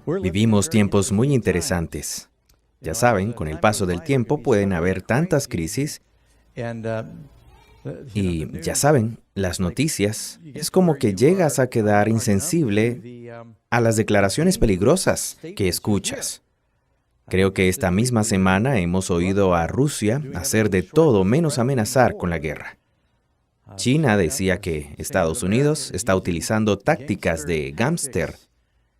Vivimos tiempos muy interesantes. Ya saben, con el paso del tiempo pueden haber tantas crisis y ya saben, las noticias es como que llegas a quedar insensible a las declaraciones peligrosas que escuchas. Creo que esta misma semana hemos oído a Rusia hacer de todo menos amenazar con la guerra. China decía que Estados Unidos está utilizando tácticas de gángster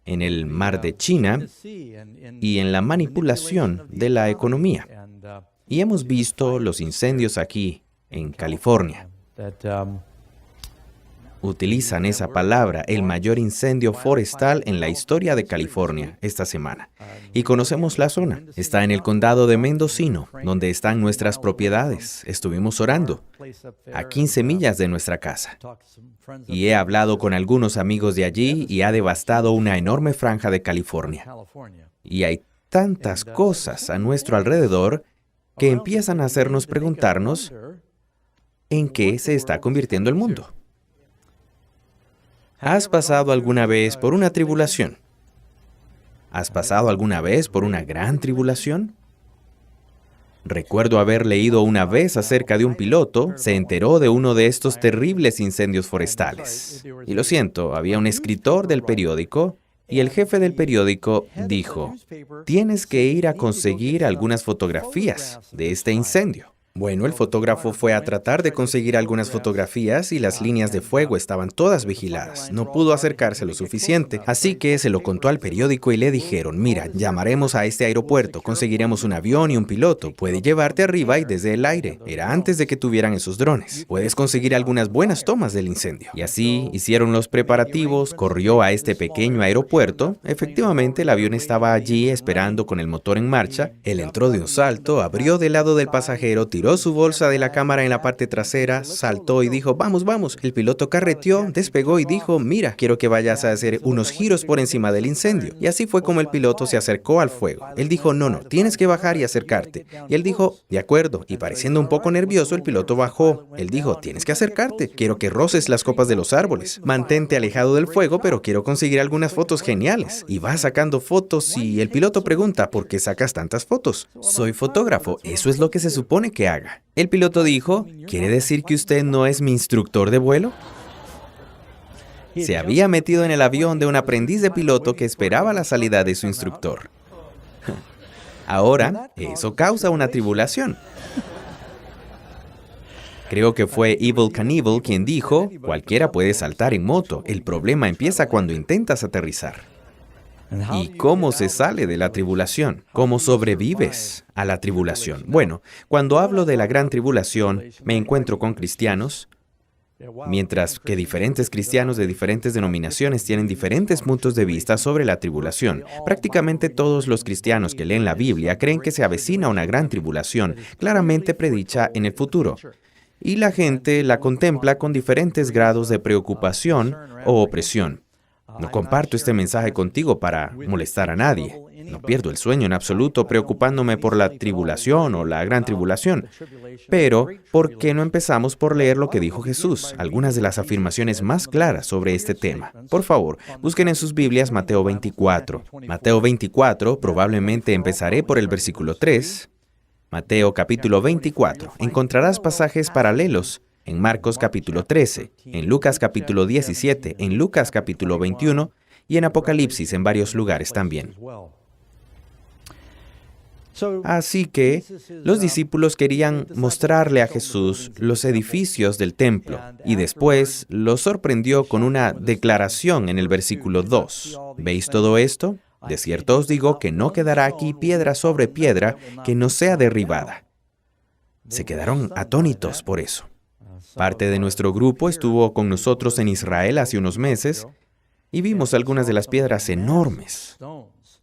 en el mar de China y en la manipulación de la economía. Y hemos visto los incendios aquí, en California. Utilizan esa palabra, el mayor incendio forestal en la historia de California, esta semana. Y conocemos la zona. Está en el condado de Mendocino, donde están nuestras propiedades. Estuvimos orando, a 15 millas de nuestra casa. Y he hablado con algunos amigos de allí y ha devastado una enorme franja de California. Y hay tantas cosas a nuestro alrededor que empiezan a hacernos preguntarnos en qué se está convirtiendo el mundo. ¿Has pasado alguna vez por una tribulación? ¿Has pasado alguna vez por una gran tribulación? Recuerdo haber leído una vez acerca de un piloto, se enteró de uno de estos terribles incendios forestales. Y lo siento, había un escritor del periódico y el jefe del periódico dijo, tienes que ir a conseguir algunas fotografías de este incendio. Bueno, el fotógrafo fue a tratar de conseguir algunas fotografías y las líneas de fuego estaban todas vigiladas. No pudo acercarse lo suficiente, así que se lo contó al periódico y le dijeron, mira, llamaremos a este aeropuerto, conseguiremos un avión y un piloto, puede llevarte arriba y desde el aire. Era antes de que tuvieran esos drones. Puedes conseguir algunas buenas tomas del incendio. Y así hicieron los preparativos, corrió a este pequeño aeropuerto. Efectivamente, el avión estaba allí esperando con el motor en marcha. Él entró de un salto, abrió del lado del pasajero, tiró su bolsa de la cámara en la parte trasera, saltó y dijo, vamos, vamos. El piloto carreteó, despegó y dijo, mira, quiero que vayas a hacer unos giros por encima del incendio. Y así fue como el piloto se acercó al fuego. Él dijo, no, tienes que bajar y acercarte. Y él dijo, de acuerdo. Y pareciendo un poco nervioso, el piloto bajó. Él dijo, tienes que acercarte. Quiero que roces las copas de los árboles. Mantente alejado del fuego, pero quiero conseguir algunas fotos geniales. Y va sacando fotos y el piloto pregunta, ¿por qué sacas tantas fotos? Soy fotógrafo. Eso es lo que se supone que haga. El piloto dijo, ¿quiere decir que usted no es mi instructor de vuelo? Se había metido en el avión de un aprendiz de piloto que esperaba la salida de su instructor. Ahora, eso causa una tribulación. Creo que fue Evel Knievel quien dijo, cualquiera puede saltar en moto, el problema empieza cuando intentas aterrizar. ¿Y cómo se sale de la tribulación? ¿Cómo sobrevives a la tribulación? Bueno, cuando hablo de la gran tribulación, me encuentro con cristianos, mientras que diferentes cristianos de diferentes denominaciones tienen diferentes puntos de vista sobre la tribulación. Prácticamente todos los cristianos que leen la Biblia creen que se avecina una gran tribulación, claramente predicha en el futuro. Y la gente la contempla con diferentes grados de preocupación o opresión. No comparto este mensaje contigo para molestar a nadie. No pierdo el sueño en absoluto preocupándome por la tribulación o la gran tribulación. Pero, ¿por qué no empezamos por leer lo que dijo Jesús? Algunas de las afirmaciones más claras sobre este tema. Por favor, busquen en sus Biblias Mateo 24. Mateo 24, probablemente empezaré por el versículo 3. Mateo capítulo 24. Encontrarás pasajes paralelos en Marcos capítulo 13, en Lucas capítulo 17, en Lucas capítulo 21 y en Apocalipsis en varios lugares también. Así que los discípulos querían mostrarle a Jesús los edificios del templo y después los sorprendió con una declaración en el versículo 2. ¿Veis todo esto? De cierto os digo que no quedará aquí piedra sobre piedra que no sea derribada. Se quedaron atónitos por eso. Parte de nuestro grupo estuvo con nosotros en Israel hace unos meses y vimos algunas de las piedras enormes.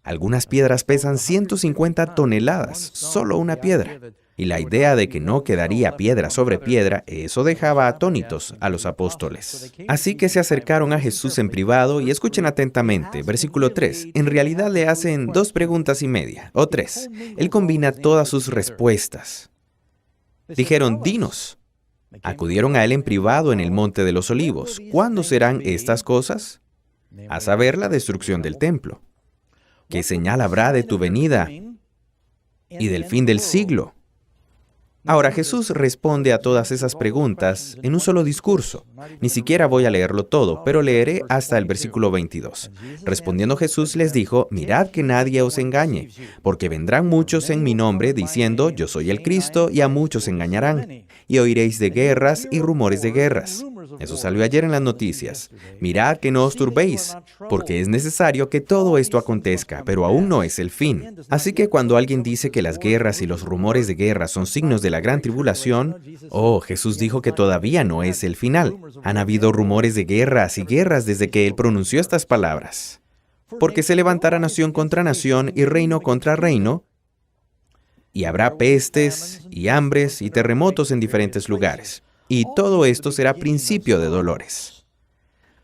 Algunas piedras pesan 150 toneladas, solo una piedra. Y la idea de que no quedaría piedra sobre piedra, eso dejaba atónitos a los apóstoles. Así que se acercaron a Jesús en privado y escuchen atentamente, versículo 3. En realidad le hacen 2 preguntas y media, o 3. Él combina todas sus respuestas. Dijeron, dinos. Acudieron a él en privado en el Monte de los Olivos. ¿Cuándo serán estas cosas? A saber, la destrucción del templo. ¿Qué señal habrá de tu venida y del fin del siglo? Ahora, Jesús responde a todas esas preguntas en un solo discurso. Ni siquiera voy a leerlo todo, pero leeré hasta el versículo 22. Respondiendo Jesús les dijo, mirad que nadie os engañe, porque vendrán muchos en mi nombre diciendo, yo soy el Cristo, y a muchos engañarán. Y oiréis de guerras y rumores de guerras. Eso salió ayer en las noticias. Mirad que no os turbéis, porque es necesario que todo esto acontezca, pero aún no es el fin. Así que cuando alguien dice que las guerras y los rumores de guerra son signos de la gran tribulación, Jesús dijo que todavía no es el final. Han habido rumores de guerras y guerras desde que Él pronunció estas palabras. Porque se levantará nación contra nación y reino contra reino, y habrá pestes y hambres y terremotos en diferentes lugares. Y todo esto será principio de dolores.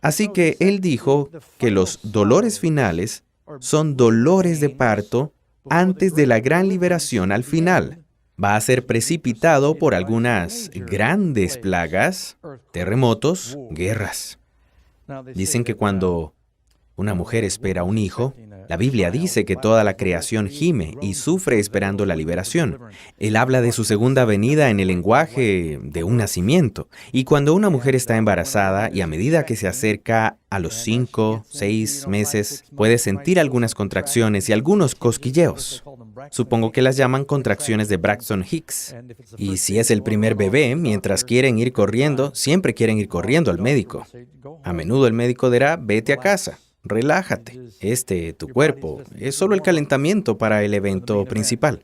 Así que Él dijo que los dolores finales son dolores de parto antes de la gran liberación al final. Va a ser precipitado por algunas grandes plagas, terremotos, guerras. Dicen que cuando una mujer espera un hijo, la Biblia dice que toda la creación gime y sufre esperando la liberación. Él habla de su segunda venida en el lenguaje de un nacimiento. Y cuando una mujer está embarazada y a medida que se acerca a los 5, 6 meses, puede sentir algunas contracciones y algunos cosquilleos. Supongo que las llaman contracciones de Braxton Hicks. Y si es el primer bebé, mientras quieren ir corriendo, siempre quieren ir corriendo al médico. A menudo el médico dirá, vete a casa. Relájate. Tu cuerpo, es solo el calentamiento para el evento principal.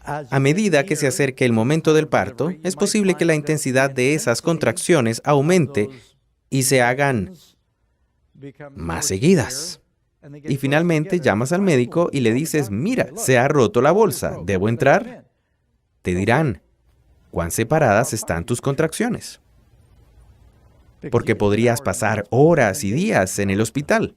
A medida que se acerque el momento del parto, es posible que la intensidad de esas contracciones aumente y se hagan más seguidas. Y finalmente llamas al médico y le dices, mira, se ha roto la bolsa, ¿debo entrar? Te dirán, ¿cuán separadas están tus contracciones? Porque podrías pasar horas y días en el hospital.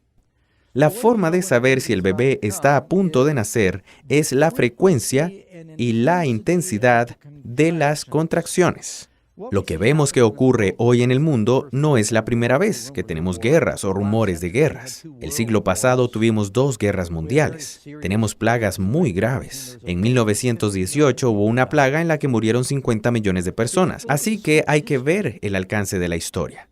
La forma de saber si el bebé está a punto de nacer es la frecuencia y la intensidad de las contracciones. Lo que vemos que ocurre hoy en el mundo no es la primera vez que tenemos guerras o rumores de guerras. El siglo pasado tuvimos 2 guerras mundiales. Tenemos plagas muy graves. En 1918 hubo una plaga en la que murieron 50 millones de personas. Así que hay que ver el alcance de la historia.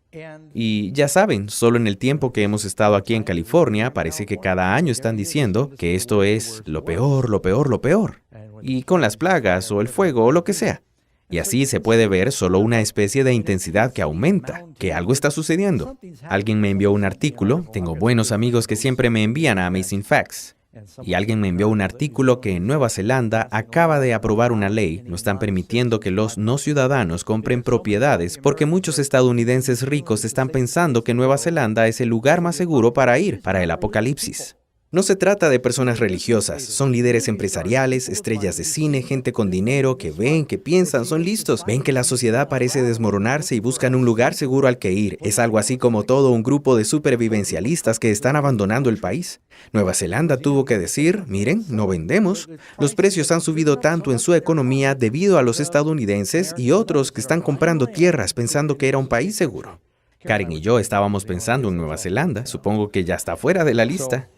Y ya saben, solo en el tiempo que hemos estado aquí en California, parece que cada año están diciendo que esto es lo peor, lo peor, lo peor. Y con las plagas o el fuego o lo que sea. Y así se puede ver solo una especie de intensidad que aumenta, que algo está sucediendo. Alguien me envió un artículo, tengo buenos amigos que siempre me envían a Amazing Facts. Y alguien me envió un artículo que en Nueva Zelanda acaba de aprobar una ley, no están permitiendo que los no ciudadanos compren propiedades porque muchos estadounidenses ricos están pensando que Nueva Zelanda es el lugar más seguro para ir para el apocalipsis. No se trata de personas religiosas, son líderes empresariales, estrellas de cine, gente con dinero, que ven, que piensan, son listos. Ven que la sociedad parece desmoronarse y buscan un lugar seguro al que ir. Es algo así como todo un grupo de supervivencialistas que están abandonando el país. Nueva Zelanda tuvo que decir, miren, no vendemos. Los precios han subido tanto en su economía debido a los estadounidenses y otros que están comprando tierras pensando que era un país seguro. Karen y yo estábamos pensando en Nueva Zelanda, supongo que ya está fuera de la lista.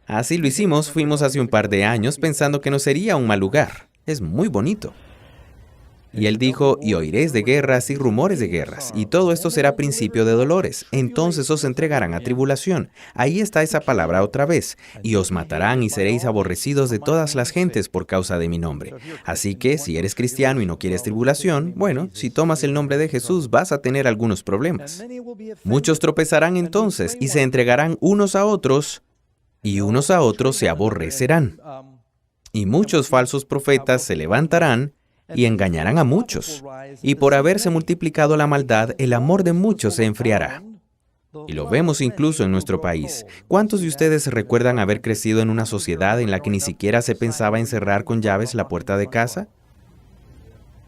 Así lo hicimos, fuimos hace un par de años pensando que no sería un mal lugar. Es muy bonito. Y él dijo, y oiréis de guerras y rumores de guerras, y todo esto será principio de dolores. Entonces os entregarán a tribulación. Ahí está esa palabra otra vez. Y os matarán y seréis aborrecidos de todas las gentes por causa de mi nombre. Así que, si eres cristiano y no quieres tribulación, bueno, si tomas el nombre de Jesús vas a tener algunos problemas. Muchos tropezarán entonces y se entregarán unos a otros, y unos a otros se aborrecerán. Y muchos falsos profetas se levantarán y engañarán a muchos. Y por haberse multiplicado la maldad, el amor de muchos se enfriará. Y lo vemos incluso en nuestro país. ¿Cuántos de ustedes recuerdan haber crecido en una sociedad en la que ni siquiera se pensaba en cerrar con llaves la puerta de casa?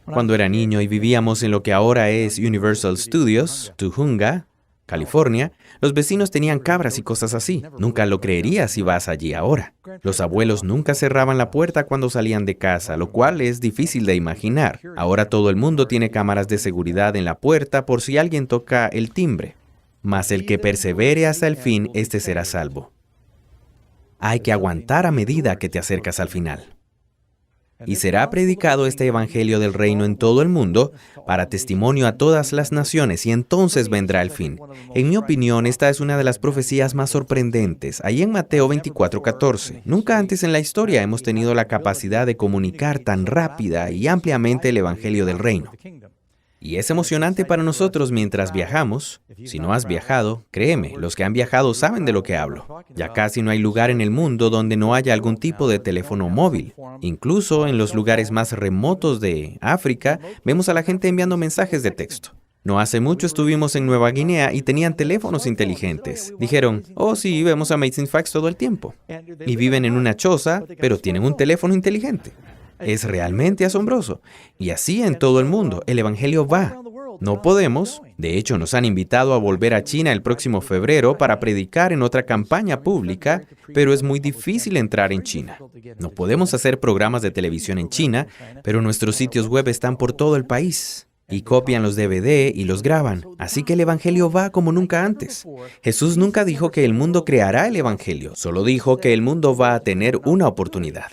Cuando era niño y vivíamos en lo que ahora es Universal Studios, Tujunga, California, los vecinos tenían cabras y cosas así. Nunca lo creerías si vas allí ahora. Los abuelos nunca cerraban la puerta cuando salían de casa, lo cual es difícil de imaginar. Ahora todo el mundo tiene cámaras de seguridad en la puerta por si alguien toca el timbre. Mas el que persevere hasta el fin, este será salvo. Hay que aguantar a medida que te acercas al final. Y será predicado este evangelio del reino en todo el mundo para testimonio a todas las naciones, y entonces vendrá el fin. En mi opinión, esta es una de las profecías más sorprendentes. Ahí en Mateo 24:14. Nunca antes en la historia hemos tenido la capacidad de comunicar tan rápida y ampliamente el evangelio del reino. Y es emocionante para nosotros mientras viajamos. Si no has viajado, créeme, los que han viajado saben de lo que hablo. Ya casi no hay lugar en el mundo donde no haya algún tipo de teléfono móvil. Incluso en los lugares más remotos de África, vemos a la gente enviando mensajes de texto. No hace mucho estuvimos en Nueva Guinea y tenían teléfonos inteligentes. Dijeron, oh sí, vemos Amazing Facts todo el tiempo. Y viven en una choza, pero tienen un teléfono inteligente. Es realmente asombroso. Y así en todo el mundo, el evangelio va. No podemos. De hecho, nos han invitado a volver a China el próximo febrero para predicar en otra campaña pública, pero es muy difícil entrar en China. No podemos hacer programas de televisión en China, pero nuestros sitios web están por todo el país. Y copian los DVD y los graban. Así que el evangelio va como nunca antes. Jesús nunca dijo que el mundo creará el evangelio, solo dijo que el mundo va a tener una oportunidad.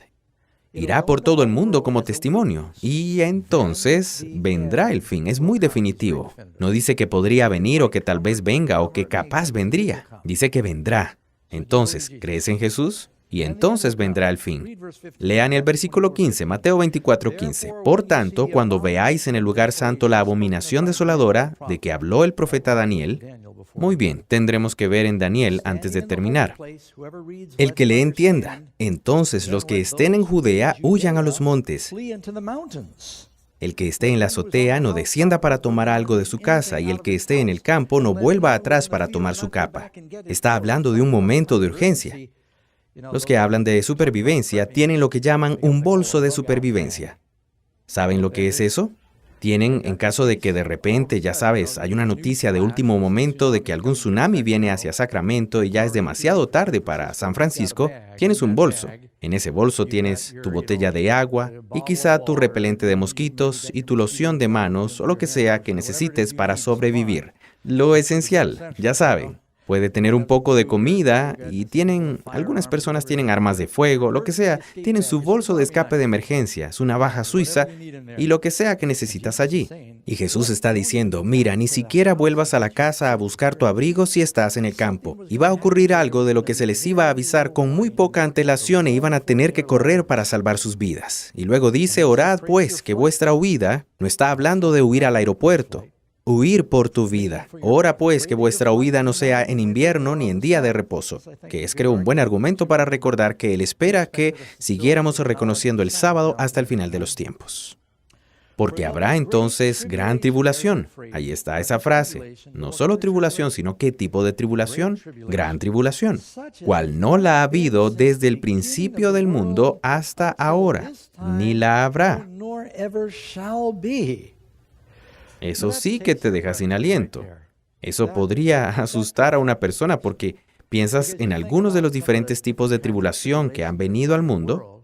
Irá por todo el mundo como testimonio, y entonces vendrá el fin. Es muy definitivo. No dice que podría venir o que tal vez venga o que capaz vendría. Dice que vendrá. Entonces, ¿crees en Jesús? Y entonces vendrá el fin. Lean el versículo 15, Mateo 24:15. Por tanto, cuando veáis en el lugar santo la abominación desoladora de que habló el profeta Daniel, muy bien, tendremos que ver en Daniel antes de terminar. El que le entienda. Entonces los que estén en Judea huyan a los montes. El que esté en la azotea no descienda para tomar algo de su casa, y el que esté en el campo no vuelva atrás para tomar su capa. Está hablando de un momento de urgencia. Los que hablan de supervivencia tienen lo que llaman un bolso de supervivencia. ¿Saben lo que es eso? Tienen, en caso de que de repente, ya sabes, hay una noticia de último momento de que algún tsunami viene hacia Sacramento y ya es demasiado tarde para San Francisco, tienes un bolso. En ese bolso tienes tu botella de agua y quizá tu repelente de mosquitos y tu loción de manos o lo que sea que necesites para sobrevivir. Lo esencial, ya saben. Puede tener un poco de comida y algunas personas tienen armas de fuego, lo que sea. Tienen su bolso de escape de emergencia, su navaja suiza y lo que sea que necesitas allí. Y Jesús está diciendo, mira, ni siquiera vuelvas a la casa a buscar tu abrigo si estás en el campo. Y va a ocurrir algo de lo que se les iba a avisar con muy poca antelación e iban a tener que correr para salvar sus vidas. Y luego dice, orad pues que vuestra huida, no está hablando de huir al aeropuerto. Huir por tu vida. Ora pues que vuestra huida no sea en invierno ni en día de reposo, que es creo un buen argumento para recordar que Él espera que siguiéramos reconociendo el sábado hasta el final de los tiempos. Porque habrá entonces gran tribulación. Ahí está esa frase. No solo tribulación, sino ¿qué tipo de tribulación? Gran tribulación, cual no la ha habido desde el principio del mundo hasta ahora, ni la habrá. Eso sí que te deja sin aliento. Eso podría asustar a una persona porque piensas en algunos de los diferentes tipos de tribulación que han venido al mundo.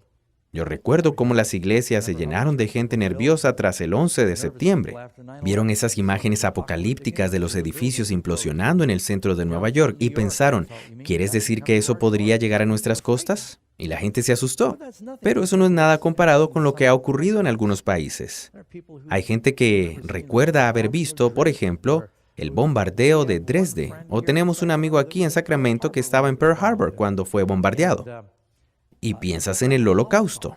Yo recuerdo cómo las iglesias se llenaron de gente nerviosa tras el 11 de septiembre. Vieron esas imágenes apocalípticas de los edificios implosionando en el centro de Nueva York y pensaron, ¿quieres decir que eso podría llegar a nuestras costas? Y la gente se asustó. Pero eso no es nada comparado con lo que ha ocurrido en algunos países. Hay gente que recuerda haber visto, por ejemplo, el bombardeo de Dresde. O tenemos un amigo aquí en Sacramento que estaba en Pearl Harbor cuando fue bombardeado. Y piensas en el Holocausto.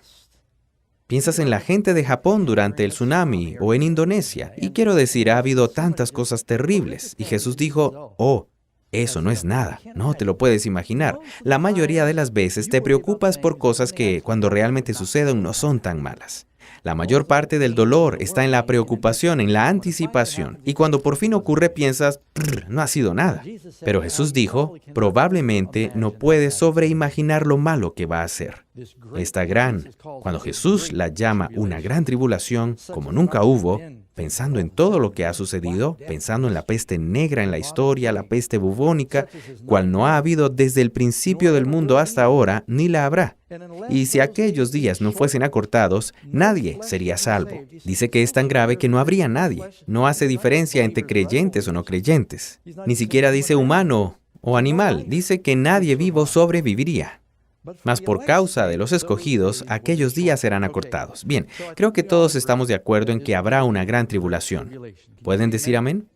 Piensas en la gente de Japón durante el tsunami o en Indonesia. Y quiero decir, ha habido tantas cosas terribles. Y Jesús dijo, oh, eso no es nada, no te lo puedes imaginar. La mayoría de las veces te preocupas por cosas que cuando realmente suceden no son tan malas. La mayor parte del dolor está en la preocupación, en la anticipación. Y cuando por fin ocurre piensas, no ha sido nada. Pero Jesús dijo, probablemente no puedes sobreimaginar lo malo que va a ser. Cuando Jesús la llama una gran tribulación, como nunca hubo, pensando en todo lo que ha sucedido, pensando en la peste negra en la historia, la peste bubónica, cual no ha habido desde el principio del mundo hasta ahora, ni la habrá. Y si aquellos días no fuesen acortados, nadie sería salvo. Dice que es tan grave que no habría nadie. No hace diferencia entre creyentes o no creyentes. Ni siquiera dice humano o animal. Dice que nadie vivo sobreviviría. Mas por causa de los escogidos, aquellos días serán acortados. Bien, creo que todos estamos de acuerdo en que habrá una gran tribulación. ¿Pueden decir amén?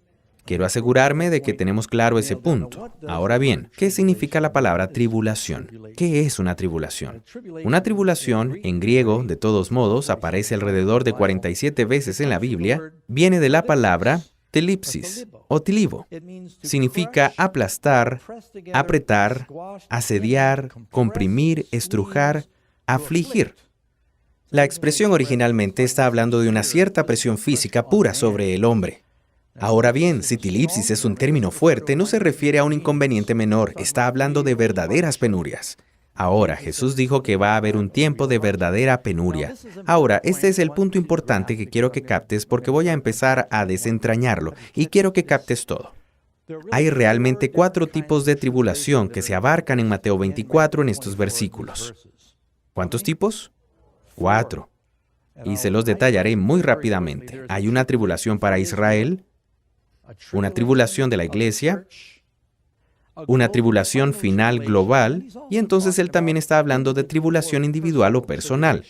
Quiero asegurarme de que tenemos claro ese punto. Ahora bien, ¿qué significa la palabra tribulación? ¿Qué es una tribulación? Una tribulación, en griego, de todos modos, aparece alrededor de 47 veces en la Biblia, viene de la palabra telipsis o tilibo. Significa aplastar, apretar, asediar, comprimir, estrujar, afligir. La expresión originalmente está hablando de una cierta presión física pura sobre el hombre. Ahora bien, si tilipsis es un término fuerte, no se refiere a un inconveniente menor, está hablando de verdaderas penurias. Ahora, Jesús dijo que va a haber un tiempo de verdadera penuria. Ahora, este es el punto importante que quiero que captes porque voy a empezar a desentrañarlo y quiero que captes todo. Hay realmente 4 tipos de tribulación que se abarcan en Mateo 24 en estos versículos. ¿Cuántos tipos? 4. Y se los detallaré muy rápidamente. Hay una tribulación para Israel, una tribulación de la iglesia, una tribulación final global, y entonces él también está hablando de tribulación individual o personal.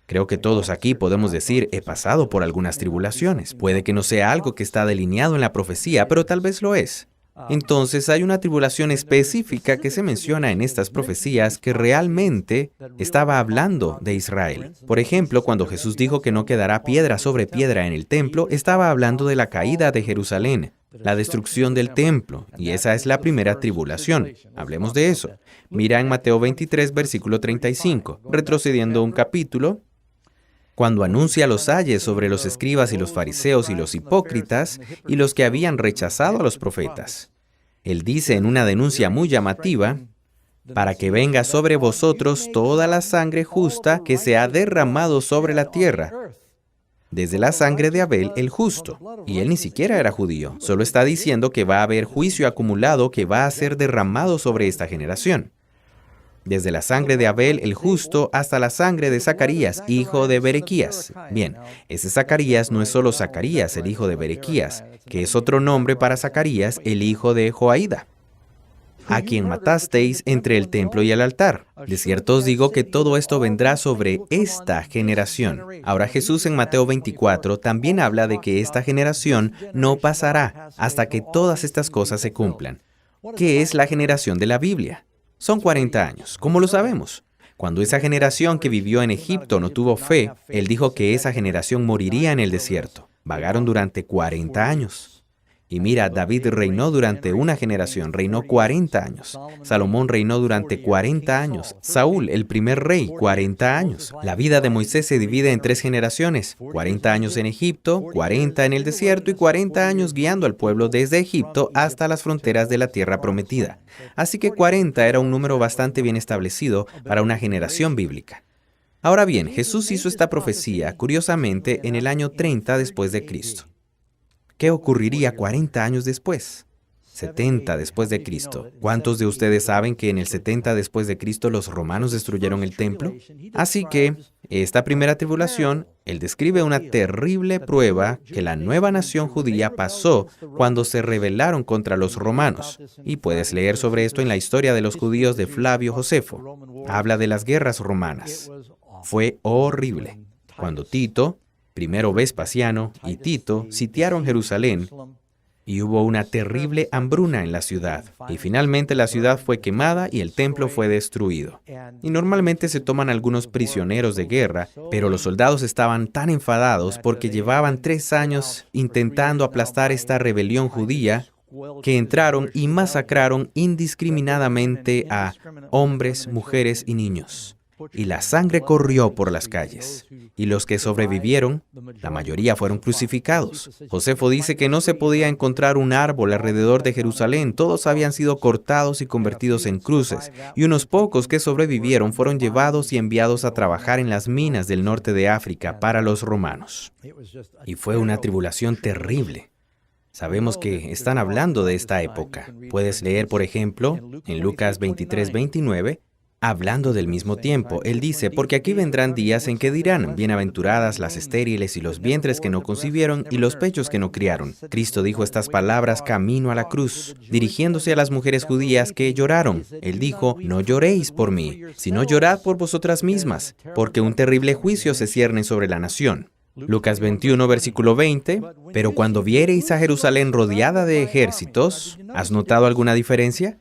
Creo que todos aquí podemos decir, he pasado por algunas tribulaciones. Puede que no sea algo que está delineado en la profecía, pero tal vez lo es. Entonces hay una tribulación específica que se menciona en estas profecías que realmente estaba hablando de Israel. Por ejemplo, cuando Jesús dijo que no quedará piedra sobre piedra en el templo, estaba hablando de la caída de Jerusalén, la destrucción del templo, y esa es la primera tribulación. Hablemos de eso. Mira en Mateo 23, versículo 35, retrocediendo un capítulo, cuando anuncia los ayes sobre los escribas y los fariseos y los hipócritas y los que habían rechazado a los profetas. Él dice en una denuncia muy llamativa, para que venga sobre vosotros toda la sangre justa que se ha derramado sobre la tierra, desde la sangre de Abel el justo. Y él ni siquiera era judío, solo está diciendo que va a haber juicio acumulado que va a ser derramado sobre esta generación. Desde la sangre de Abel el justo hasta la sangre de Zacarías, hijo de Berequías. Bien, ese Zacarías no es solo Zacarías, el hijo de Berequías, que es otro nombre para Zacarías, el hijo de Joaída, a quien matasteis entre el templo y el altar. De cierto os digo que todo esto vendrá sobre esta generación. Ahora Jesús en Mateo 24 también habla de que esta generación no pasará hasta que todas estas cosas se cumplan. ¿Qué es la generación de la Biblia? Son 40 años. ¿Cómo lo sabemos? Cuando esa generación que vivió en Egipto no tuvo fe, Él dijo que esa generación moriría en el desierto. Vagaron durante 40 años. Y mira, David reinó durante una generación, reinó 40 años. Salomón reinó durante 40 años. Saúl, el primer rey, 40 años. La vida de Moisés se divide en 3 generaciones. 40 años en Egipto, 40 en el desierto y 40 años guiando al pueblo desde Egipto hasta las fronteras de la tierra prometida. Así que 40 era un número bastante bien establecido para una generación bíblica. Ahora bien, Jesús hizo esta profecía, curiosamente, en el año 30 después de Cristo. ¿Qué ocurriría 40 años después? 70 después de Cristo. ¿Cuántos de ustedes saben que en el 70 después de Cristo los romanos destruyeron el templo? Así que, esta primera tribulación, él describe una terrible prueba que la nueva nación judía pasó cuando se rebelaron contra los romanos. Y puedes leer sobre esto en la historia de los judíos de Flavio Josefo. Habla de las guerras romanas. Fue horrible. Cuando Tito, primero Vespasiano y Tito sitiaron Jerusalén y hubo una terrible hambruna en la ciudad. Y finalmente la ciudad fue quemada y el templo fue destruido. Y normalmente se toman algunos prisioneros de guerra, pero los soldados estaban tan enfadados porque llevaban 3 años intentando aplastar esta rebelión judía que entraron y masacraron indiscriminadamente a hombres, mujeres y niños. Y la sangre corrió por las calles. Y los que sobrevivieron, la mayoría fueron crucificados. Josefo dice que no se podía encontrar un árbol alrededor de Jerusalén. Todos habían sido cortados y convertidos en cruces. Y unos pocos que sobrevivieron fueron llevados y enviados a trabajar en las minas del norte de África para los romanos. Y fue una tribulación terrible. Sabemos que están hablando de esta época. Puedes leer, por ejemplo, en Lucas 23:29, Hablando del mismo tiempo, él dice, porque aquí vendrán días en que dirán, bienaventuradas las estériles y los vientres que no concibieron y los pechos que no criaron. Cristo dijo estas palabras camino a la cruz, dirigiéndose a las mujeres judías que lloraron. Él dijo, no lloréis por mí, sino llorad por vosotras mismas, porque un terrible juicio se cierne sobre la nación. Lucas 21, versículo 20, pero cuando viereis a Jerusalén rodeada de ejércitos, ¿has notado alguna diferencia?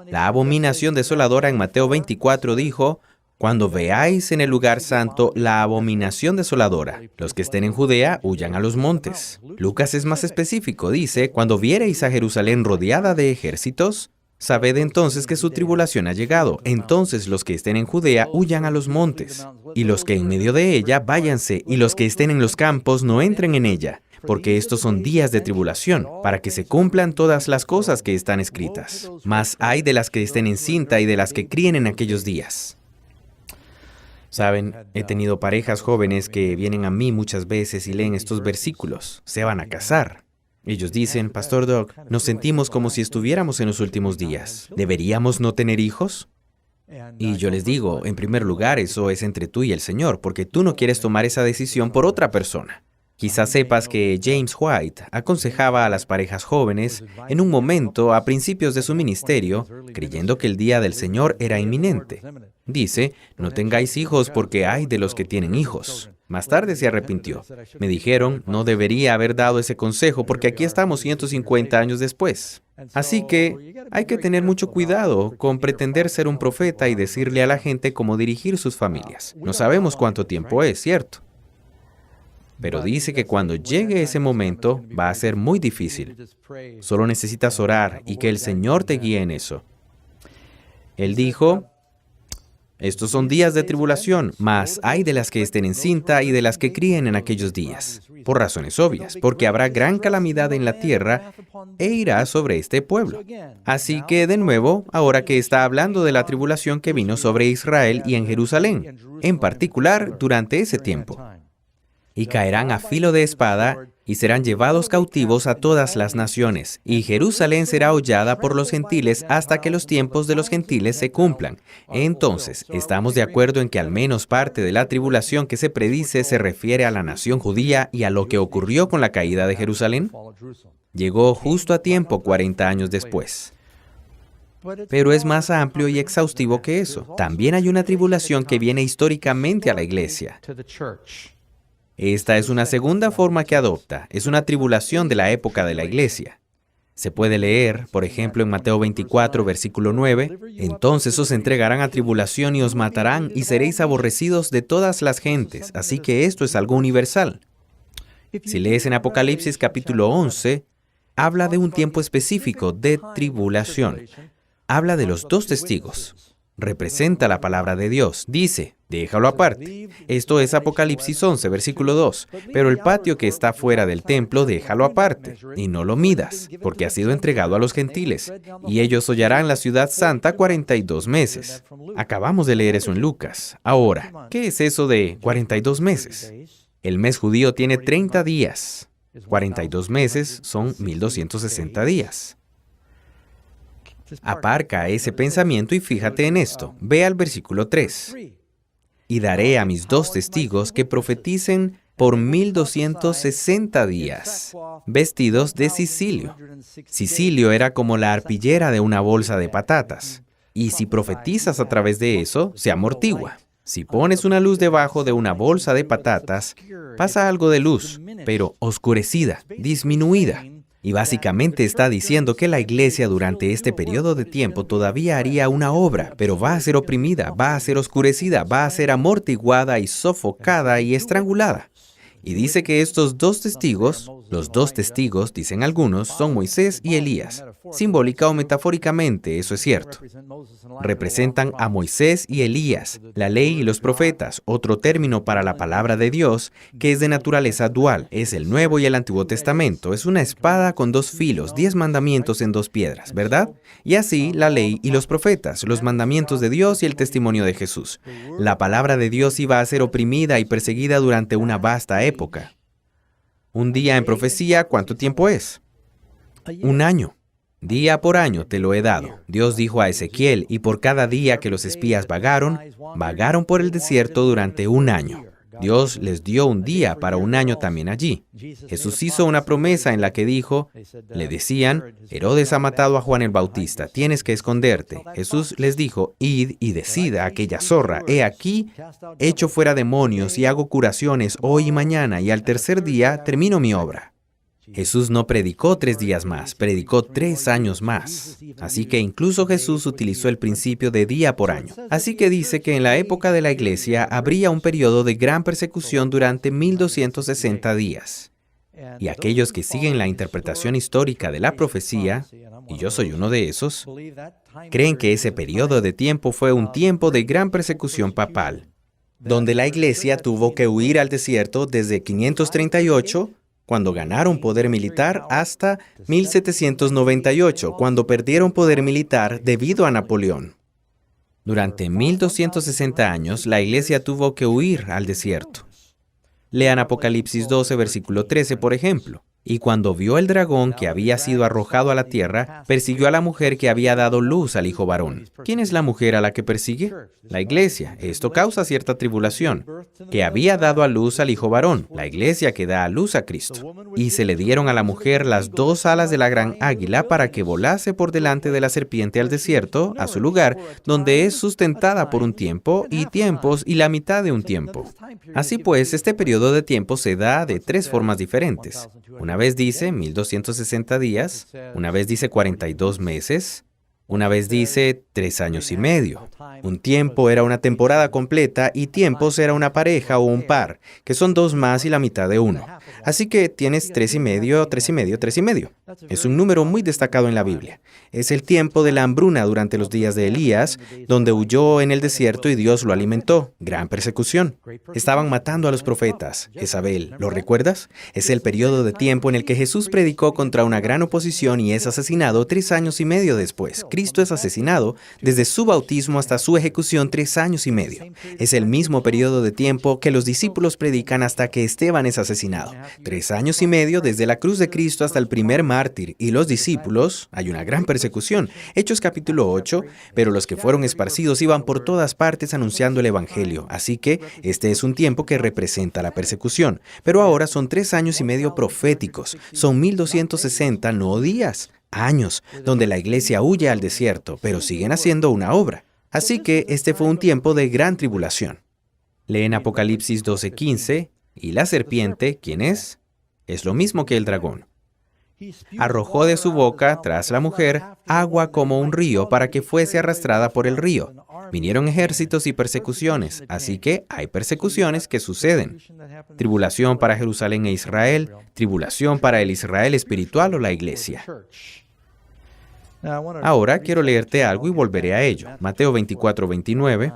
La abominación desoladora en Mateo 24 dijo, cuando veáis en el lugar santo la abominación desoladora, los que estén en Judea huyan a los montes. Lucas es más específico, dice, cuando viereis a Jerusalén rodeada de ejércitos, sabed entonces que su tribulación ha llegado. Entonces los que estén en Judea huyan a los montes, y los que en medio de ella váyanse, y los que estén en los campos no entren en ella. Porque estos son días de tribulación, para que se cumplan todas las cosas que están escritas. Mas hay de las que estén en cinta y de las que críen en aquellos días. Saben, he tenido parejas jóvenes que vienen a mí muchas veces y leen estos versículos. Se van a casar. Ellos dicen, Pastor Doug, nos sentimos como si estuviéramos en los últimos días. ¿Deberíamos no tener hijos? Y yo les digo, en primer lugar, eso es entre tú y el Señor, porque tú no quieres tomar esa decisión por otra persona. Quizás sepas que James White aconsejaba a las parejas jóvenes en un momento a principios de su ministerio, creyendo que el día del Señor era inminente. Dice, no tengáis hijos porque hay de los que tienen hijos. Más tarde se arrepintió. Me dijeron, no debería haber dado ese consejo porque aquí estamos 150 años después. Así que hay que tener mucho cuidado con pretender ser un profeta y decirle a la gente cómo dirigir sus familias. No sabemos cuánto tiempo es, ¿cierto? Pero dice que cuando llegue ese momento va a ser muy difícil. Solo necesitas orar y que el Señor te guíe en eso. Él dijo, estos son días de tribulación, mas hay de las que estén en cinta y de las que críen en aquellos días, por razones obvias, porque habrá gran calamidad en la tierra e irá sobre este pueblo. Así que, de nuevo, ahora que está hablando de la tribulación que vino sobre Israel y en Jerusalén, en particular durante ese tiempo. Y caerán a filo de espada, y serán llevados cautivos a todas las naciones, y Jerusalén será hollada por los gentiles hasta que los tiempos de los gentiles se cumplan. Entonces, ¿estamos de acuerdo en que al menos parte de la tribulación que se predice se refiere a la nación judía y a lo que ocurrió con la caída de Jerusalén? Llegó justo a tiempo 40 años después. Pero es más amplio y exhaustivo que eso. También hay una tribulación que viene históricamente a la iglesia. Esta es una segunda forma que adopta. Es una tribulación de la época de la iglesia. Se puede leer, por ejemplo, en Mateo 24, versículo 9, «Entonces os entregarán a tribulación y os matarán, y seréis aborrecidos de todas las gentes». Así que esto es algo universal. Si lees en Apocalipsis capítulo 11, habla de un tiempo específico de tribulación. Habla de los dos testigos. Representa la palabra de Dios. Dice, déjalo aparte. Esto es Apocalipsis 11, versículo 2. Pero el patio que está fuera del templo, déjalo aparte, y no lo midas, porque ha sido entregado a los gentiles, y ellos hollarán la ciudad santa 42 meses. Acabamos de leer eso en Lucas. Ahora, ¿qué es eso de 42 meses? El mes judío tiene 30 días. 42 meses son 1260 días. Aparca ese pensamiento y fíjate en esto. Ve al versículo 3. Y daré a mis dos testigos que profeticen por 1260 días, vestidos de sicilio. Sicilio era como la arpillera de una bolsa de patatas. Y si profetizas a través de eso, se amortigua. Si pones una luz debajo de una bolsa de patatas, pasa algo de luz, pero oscurecida, disminuida. Y básicamente está diciendo que la iglesia durante este periodo de tiempo todavía haría una obra, pero va a ser oprimida, va a ser oscurecida, va a ser amortiguada y sofocada y estrangulada. Y dice que estos dos testigos, los dos testigos, dicen algunos, son Moisés y Elías. Simbólica o metafóricamente, eso es cierto. Representan a Moisés y Elías, la ley y los profetas, otro término para la palabra de Dios, que es de naturaleza dual. Es el Nuevo y el Antiguo Testamento. Es una espada con dos filos, 10 mandamientos en 2 piedras, ¿verdad? Y así, la ley y los profetas, los mandamientos de Dios y el testimonio de Jesús. La palabra de Dios iba a ser oprimida y perseguida durante una vasta época. Un día en profecía, ¿cuánto tiempo es? 1 año. Día por año te lo he dado. Dios dijo a Ezequiel, y por cada día que los espías vagaron por el desierto durante un año. Dios les dio un día para un año también allí. Jesús hizo una promesa en la que dijo, le decían, Herodes ha matado a Juan el Bautista, tienes que esconderte. Jesús les dijo, id y decid a aquella zorra, he aquí, echo fuera demonios y hago curaciones hoy y mañana, y al tercer día termino mi obra. Jesús no predicó 3 días más, predicó 3 años más. Así que incluso Jesús utilizó el principio de día por año. Así que dice que en la época de la iglesia habría un periodo de gran persecución durante 1260 días. Y aquellos que siguen la interpretación histórica de la profecía, y yo soy uno de esos, creen que ese periodo de tiempo fue un tiempo de gran persecución papal, donde la iglesia tuvo que huir al desierto desde 538, cuando ganaron poder militar, hasta 1798, cuando perdieron poder militar debido a Napoleón. Durante 1260 años, la iglesia tuvo que huir al desierto. Lean Apocalipsis 12, versículo 13, por ejemplo. Y cuando vio el dragón que había sido arrojado a la tierra, persiguió a la mujer que había dado luz al hijo varón. ¿Quién es la mujer a la que persigue? La iglesia. Esto causa cierta tribulación. Que había dado a luz al hijo varón, la iglesia que da a luz a Cristo. Y se le dieron a la mujer las 2 alas de la gran águila para que volase por delante de la serpiente al desierto, a su lugar, donde es sustentada por un tiempo, y tiempos, y la mitad de un tiempo. Así pues, este periodo de tiempo se da de 3 formas diferentes. Una vez dice 1260 días, una vez dice 42 meses, una vez dice 3 años y medio. Un tiempo era una temporada completa y tiempos era una pareja o un par, que son 2 más y la mitad de uno. Así que tienes 3 y medio, 3 y medio, 3 y medio. Es un número muy destacado en la Biblia. Es el tiempo de la hambruna durante los días de Elías, donde huyó en el desierto y Dios lo alimentó. Gran persecución. Estaban matando a los profetas. Jezabel, ¿lo recuerdas? Es el periodo de tiempo en el que Jesús predicó contra una gran oposición y es asesinado 3 años y medio después. Cristo es asesinado desde su bautismo hasta su ejecución 3 años y medio. Es el mismo periodo de tiempo que los discípulos predican hasta que Esteban es asesinado. 3 años y medio desde la cruz de Cristo hasta el primer mártir. Y los discípulos, hay una gran persecución. Hechos capítulo 8, pero los que fueron esparcidos iban por todas partes anunciando el evangelio. Así que este es un tiempo que representa la persecución. Pero ahora son 3 años y medio proféticos. Son 1260, no días, años, donde la iglesia huye al desierto, pero siguen haciendo una obra. Así que este fue un tiempo de gran tribulación. Leen Apocalipsis 12:15, y la serpiente, ¿quién es? Es lo mismo que el dragón. Arrojó de su boca, tras la mujer, agua como un río para que fuese arrastrada por el río. Vinieron ejércitos y persecuciones, así que hay persecuciones que suceden. Tribulación para Jerusalén e Israel, tribulación para el Israel espiritual o la iglesia. Ahora quiero leerte algo y volveré a ello. Mateo 24:29.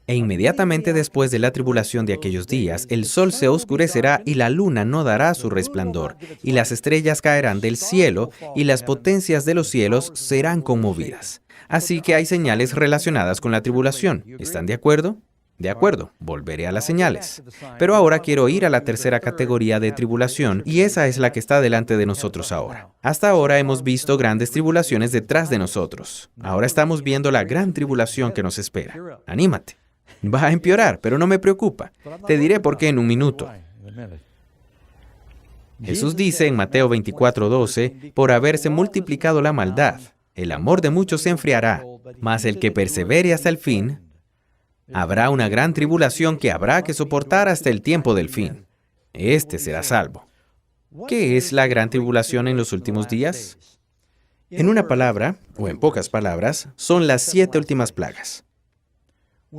E inmediatamente después de la tribulación de aquellos días, el sol se oscurecerá y la luna no dará su resplandor, y las estrellas caerán del cielo, y las potencias de los cielos serán conmovidas. Así que hay señales relacionadas con la tribulación. ¿Están de acuerdo? De acuerdo, volveré a las señales. Pero ahora quiero ir a la tercera categoría de tribulación, y esa es la que está delante de nosotros ahora. Hasta ahora hemos visto grandes tribulaciones detrás de nosotros. Ahora estamos viendo la gran tribulación que nos espera. Anímate. Va a empeorar, pero no me preocupa. Te diré por qué en un minuto. Jesús dice en Mateo 24:12, por haberse multiplicado la maldad, el amor de muchos se enfriará, mas el que persevere hasta el fin, habrá una gran tribulación que habrá que soportar hasta el tiempo del fin. Este será salvo. ¿Qué es la gran tribulación en los últimos días? En una palabra, o en pocas palabras, son las 7 últimas plagas.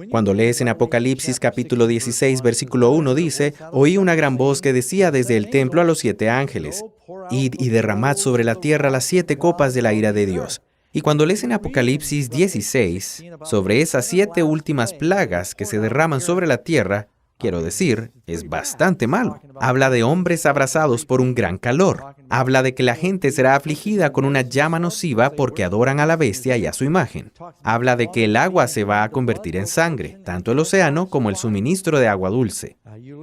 Cuando lees en Apocalipsis capítulo 16, versículo 1, dice, oí una gran voz que decía desde el templo a los 7 ángeles, id y derramad sobre la tierra las 7 copas de la ira de Dios. Y cuando lees en Apocalipsis 16, sobre esas 7 últimas plagas que se derraman sobre la tierra, quiero decir, es bastante malo. Habla de hombres abrasados por un gran calor. Habla de que la gente será afligida con una llama nociva porque adoran a la bestia y a su imagen. Habla de que el agua se va a convertir en sangre, tanto el océano como el suministro de agua dulce.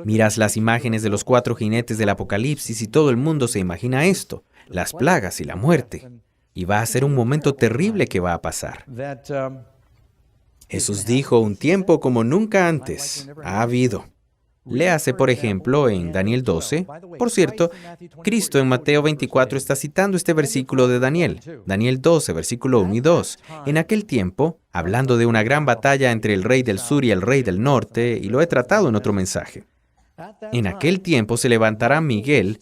Miras las imágenes de los 4 jinetes del Apocalipsis y todo el mundo se imagina esto. las plagas y la muerte. Y va a ser un momento terrible que va a pasar. Jesús dijo, un tiempo como nunca antes ha habido. Léase, por ejemplo, en Daniel 12. Por cierto, Cristo en Mateo 24 está citando este versículo de Daniel. Daniel 12, versículo 1 y 2. En aquel tiempo, hablando de una gran batalla entre el rey del sur y el rey del norte, y lo he tratado en otro mensaje. En aquel tiempo se levantará Miguel,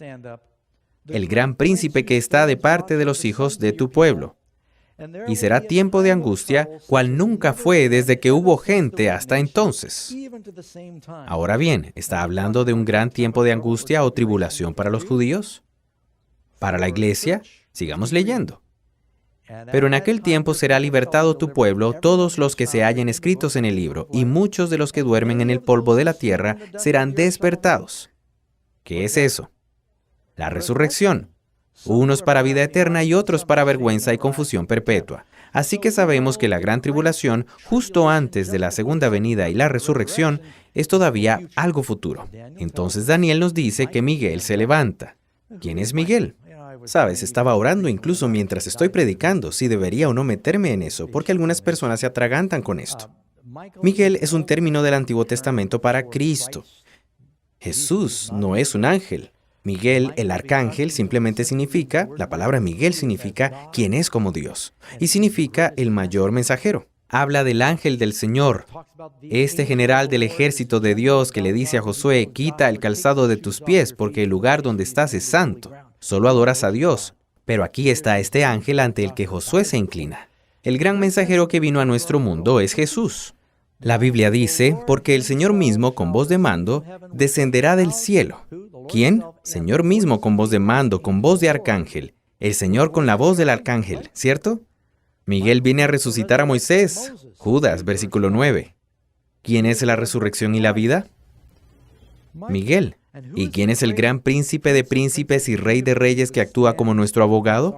el gran príncipe que está de parte de los hijos de tu pueblo. Y será tiempo de angustia, cual nunca fue desde que hubo gente hasta entonces. Ahora bien, ¿está hablando de un gran tiempo de angustia o tribulación para los judíos? ¿Para la iglesia? Sigamos leyendo. Pero en aquel tiempo será libertado tu pueblo, todos los que se hallen escritos en el libro, y muchos de los que duermen en el polvo de la tierra serán despertados. ¿Qué es eso? La resurrección. Unos para vida eterna y otros para vergüenza y confusión perpetua. Así que sabemos que la gran tribulación, justo antes de la segunda venida y la resurrección, es todavía algo futuro. Entonces Daniel nos dice que Miguel se levanta. ¿Quién es Miguel? Sabes, estaba orando incluso mientras estoy predicando si debería o no meterme en eso, porque algunas personas se atragantan con esto. Miguel es un término del Antiguo Testamento para Cristo. Jesús no es un ángel. Miguel, el arcángel, simplemente significa, la palabra Miguel significa quien es como Dios, y significa el mayor mensajero. Habla del ángel del Señor, este general del ejército de Dios que le dice a Josué, quita el calzado de tus pies, porque el lugar donde estás es santo. Solo adoras a Dios. Pero aquí está este ángel ante el que Josué se inclina. El gran mensajero que vino a nuestro mundo es Jesús. La Biblia dice, porque el Señor mismo con voz de mando descenderá del cielo. ¿Quién? Señor mismo con voz de mando, con voz de arcángel. El Señor con la voz del arcángel, ¿cierto? Miguel viene a resucitar a Moisés. Judas, versículo 9. ¿Quién es la resurrección y la vida? Miguel. ¿Y quién es el gran príncipe de príncipes y rey de reyes que actúa como nuestro abogado?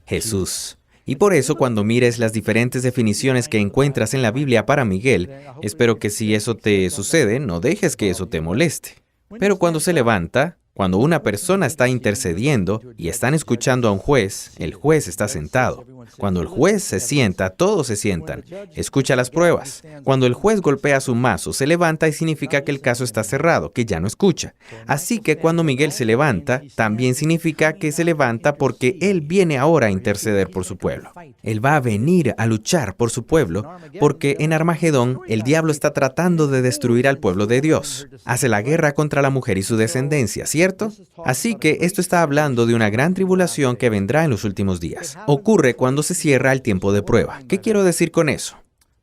Jesús. Y por eso cuando mires las diferentes definiciones que encuentras en la Biblia para Miguel, espero que si eso te sucede, no dejes que eso te moleste. Pero cuando se levanta, cuando una persona está intercediendo y están escuchando a un juez, el juez está sentado. Cuando el juez se sienta, todos se sientan. Escucha las pruebas. Cuando el juez golpea su mazo, se levanta y significa que el caso está cerrado, que ya no escucha. Así que cuando Miguel se levanta, también significa que se levanta porque él viene ahora a interceder por su pueblo. Él va a venir a luchar por su pueblo porque en Armagedón el diablo está tratando de destruir al pueblo de Dios. Hace la guerra contra la mujer y su descendencia, ¿cierto? Así que esto está hablando de una gran tribulación que vendrá en los últimos días. Ocurre cuando se cierra el tiempo de prueba. ¿Qué quiero decir con eso?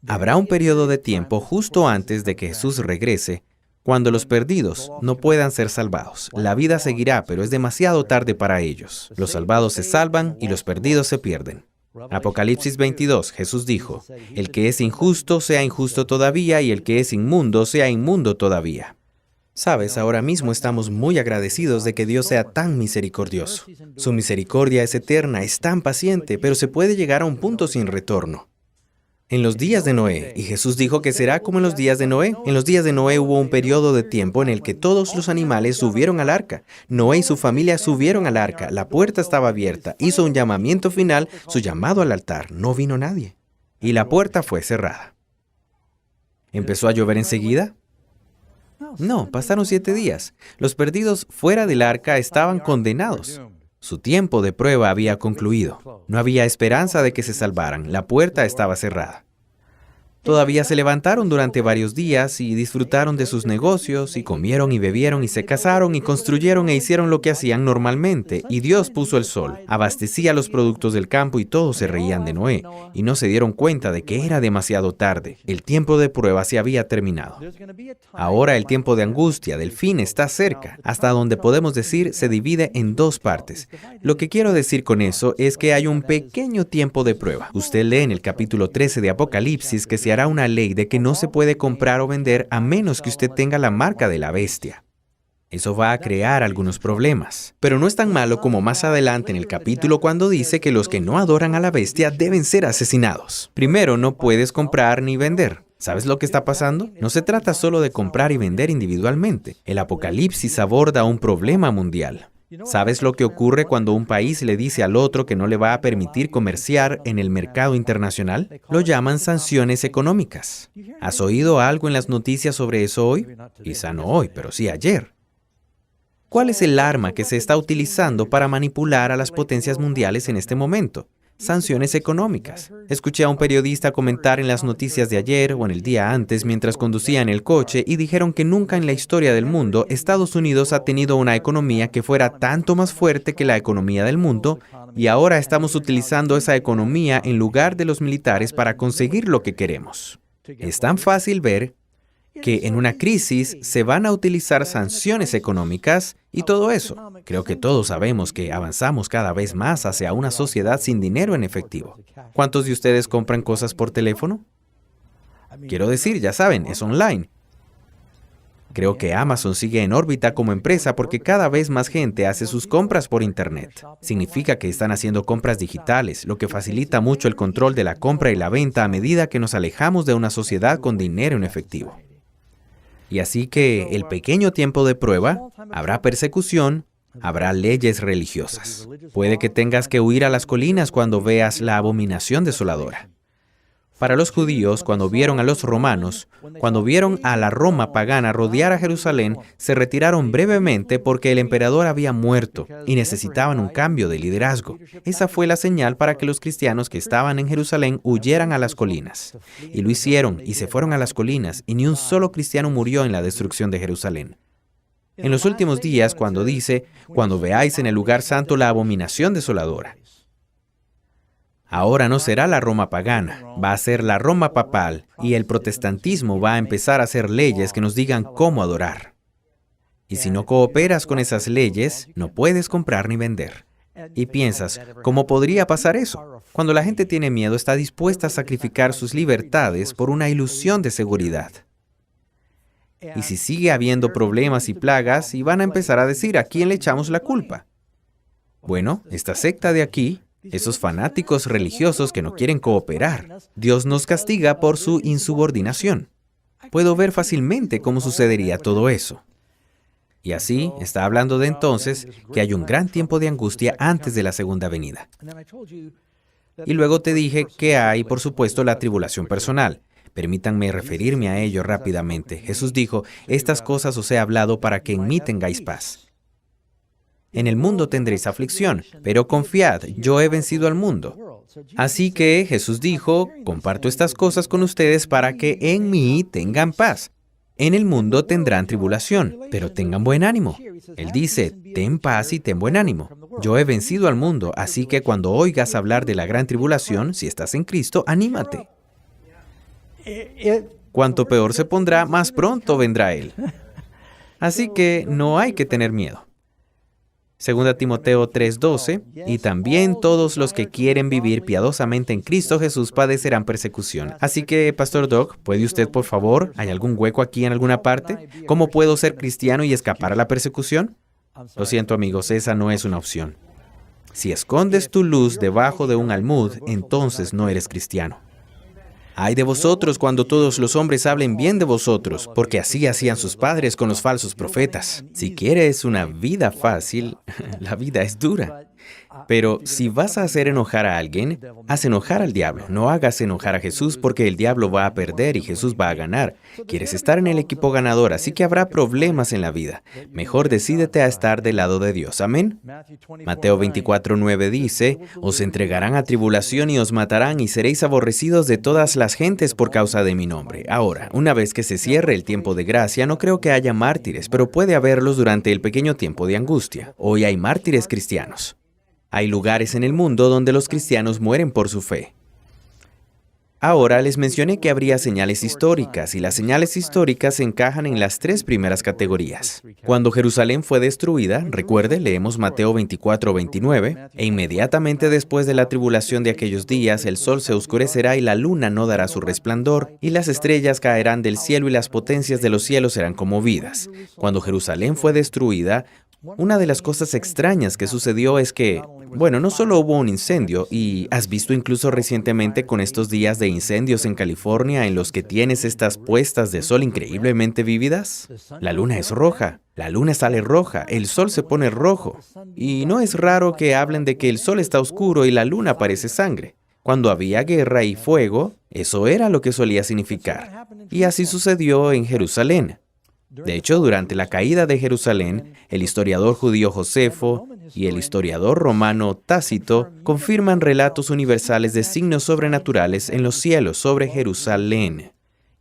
Habrá un periodo de tiempo justo antes de que Jesús regrese, cuando los perdidos no puedan ser salvados. La vida seguirá, pero es demasiado tarde para ellos. Los salvados se salvan y los perdidos se pierden. Apocalipsis 22, Jesús dijo, el que es injusto sea injusto todavía y el que es inmundo sea inmundo todavía. Sabes, ahora mismo estamos muy agradecidos de que Dios sea tan misericordioso. Su misericordia es eterna, es tan paciente, pero se puede llegar a un punto sin retorno. En los días de Noé, y Jesús dijo que será como en los días de Noé. En los días de Noé hubo un periodo de tiempo en el que todos los animales subieron al arca. Noé y su familia subieron al arca, la puerta estaba abierta, hizo un llamamiento final, su llamado al altar, no vino nadie. Y la puerta fue cerrada. ¿Empezó a llover enseguida? No, pasaron 7 días. Los perdidos fuera del arca estaban condenados. Su tiempo de prueba había concluido. No había esperanza de que se salvaran. La puerta estaba cerrada. Todavía se levantaron durante varios días y disfrutaron de sus negocios, y comieron y bebieron y se casaron y construyeron e hicieron lo que hacían normalmente. Y Dios puso el sol, abastecía los productos del campo y todos se reían de Noé. Y no se dieron cuenta de que era demasiado tarde. El tiempo de prueba se había terminado. Ahora el tiempo de angustia, del fin, está cerca, hasta donde podemos decir se divide en 2 partes. Lo que quiero decir con eso es que hay un pequeño tiempo de prueba. Usted lee en el capítulo 13 de Apocalipsis que se hará una ley de que no se puede comprar o vender a menos que usted tenga la marca de la bestia. Eso va a crear algunos problemas. Pero no es tan malo como más adelante en el capítulo cuando dice que los que no adoran a la bestia deben ser asesinados. Primero, no puedes comprar ni vender. ¿Sabes lo que está pasando? No se trata solo de comprar y vender individualmente. El Apocalipsis aborda un problema mundial. ¿Sabes lo que ocurre cuando un país le dice al otro que no le va a permitir comerciar en el mercado internacional? Lo llaman sanciones económicas. ¿Has oído algo en las noticias sobre eso hoy? Quizá no hoy, pero sí ayer. ¿Cuál es el arma que se está utilizando para manipular a las potencias mundiales en este momento? Sanciones económicas. Escuché a un periodista comentar en las noticias de ayer o en el día antes mientras conducía en el coche y dijeron que nunca en la historia del mundo Estados Unidos ha tenido una economía que fuera tanto más fuerte que la economía del mundo y ahora estamos utilizando esa economía en lugar de los militares para conseguir lo que queremos. Es tan fácil ver que en una crisis se van a utilizar sanciones económicas y todo eso. Creo que todos sabemos que avanzamos cada vez más hacia una sociedad sin dinero en efectivo. ¿Cuántos de ustedes compran cosas por teléfono? Quiero decir, ya saben, es online. Creo que Amazon sigue en órbita como empresa porque cada vez más gente hace sus compras por Internet. Significa que están haciendo compras digitales, lo que facilita mucho el control de la compra y la venta a medida que nos alejamos de una sociedad con dinero en efectivo. Y así que el pequeño tiempo de prueba, habrá persecución, habrá leyes religiosas. Puede que tengas que huir a las colinas cuando veas la abominación desoladora. Para los judíos, cuando vieron a los romanos, cuando vieron a la Roma pagana rodear a Jerusalén, se retiraron brevemente porque el emperador había muerto y necesitaban un cambio de liderazgo. Esa fue la señal para que los cristianos que estaban en Jerusalén huyeran a las colinas. Y lo hicieron y se fueron a las colinas y ni un solo cristiano murió en la destrucción de Jerusalén. En los últimos días, cuando dice, cuando veáis en el lugar santo la abominación desoladora. Ahora no será la Roma pagana, va a ser la Roma papal y el protestantismo va a empezar a hacer leyes que nos digan cómo adorar. Y si no cooperas con esas leyes, no puedes comprar ni vender. Y piensas, ¿cómo podría pasar eso? Cuando la gente tiene miedo, está dispuesta a sacrificar sus libertades por una ilusión de seguridad. Y si sigue habiendo problemas y plagas, y van a empezar a decir, ¿a quién le echamos la culpa? Bueno, esta secta de aquí, esos fanáticos religiosos que no quieren cooperar, Dios nos castiga por su insubordinación. Puedo ver fácilmente cómo sucedería todo eso. Y así está hablando de entonces que hay un gran tiempo de angustia antes de la segunda venida. Y luego te dije que hay, por supuesto, la tribulación personal. Permítanme referirme a ello rápidamente. Jesús dijo, estas cosas os he hablado para que en mí tengáis paz. En el mundo tendréis aflicción, pero confiad, yo he vencido al mundo. Así que Jesús dijo, comparto estas cosas con ustedes para que en mí tengan paz. En el mundo tendrán tribulación, pero tengan buen ánimo. Él dice, ten paz y ten buen ánimo. Yo he vencido al mundo, así que cuando oigas hablar de la gran tribulación, si estás en Cristo, anímate. Cuanto peor se pondrá, más pronto vendrá Él. Así que no hay que tener miedo. 2 Timoteo 3:12, y también todos los que quieren vivir piadosamente en Cristo Jesús padecerán persecución. Así que, Pastor Doug, ¿puede usted, por favor? ¿Hay algún hueco aquí en alguna parte? ¿Cómo puedo ser cristiano y escapar a la persecución? Lo siento, amigos, esa no es una opción. Si escondes tu luz debajo de un almud, entonces no eres cristiano. Ay de vosotros cuando todos los hombres hablen bien de vosotros, porque así hacían sus padres con los falsos profetas. Si quieres una vida fácil, la vida es dura. Pero si vas a hacer enojar a alguien, haz enojar al diablo. No hagas enojar a Jesús porque el diablo va a perder y Jesús va a ganar. Quieres estar en el equipo ganador, así que habrá problemas en la vida. Mejor decídete a estar del lado de Dios. Amén. Mateo 24:9 dice, os entregarán a tribulación y os matarán y seréis aborrecidos de todas las gentes por causa de mi nombre. Ahora, una vez que se cierre el tiempo de gracia, no creo que haya mártires, pero puede haberlos durante el pequeño tiempo de angustia. Hoy hay mártires cristianos. Hay lugares en el mundo donde los cristianos mueren por su fe. Ahora les mencioné que habría señales históricas, y las señales históricas se encajan en las tres primeras categorías. Cuando Jerusalén fue destruida, recuerde, leemos Mateo 24:29, e inmediatamente después de la tribulación de aquellos días, el sol se oscurecerá y la luna no dará su resplandor, y las estrellas caerán del cielo y las potencias de los cielos serán conmovidas. Cuando Jerusalén fue destruida, Una de las cosas extrañas que sucedió es que, bueno, no solo hubo un incendio, y has visto incluso recientemente con estos días de incendios en California en los que tienes estas puestas de sol increíblemente vívidas. La luna es roja, la luna sale roja, el sol se pone rojo. Y no es raro que hablen de que el sol está oscuro y la luna parece sangre. Cuando había guerra y fuego, eso era lo que solía significar. Y así sucedió en Jerusalén. De hecho, durante la caída de Jerusalén, el historiador judío Josefo y el historiador romano Tácito confirman relatos universales de signos sobrenaturales en los cielos sobre Jerusalén.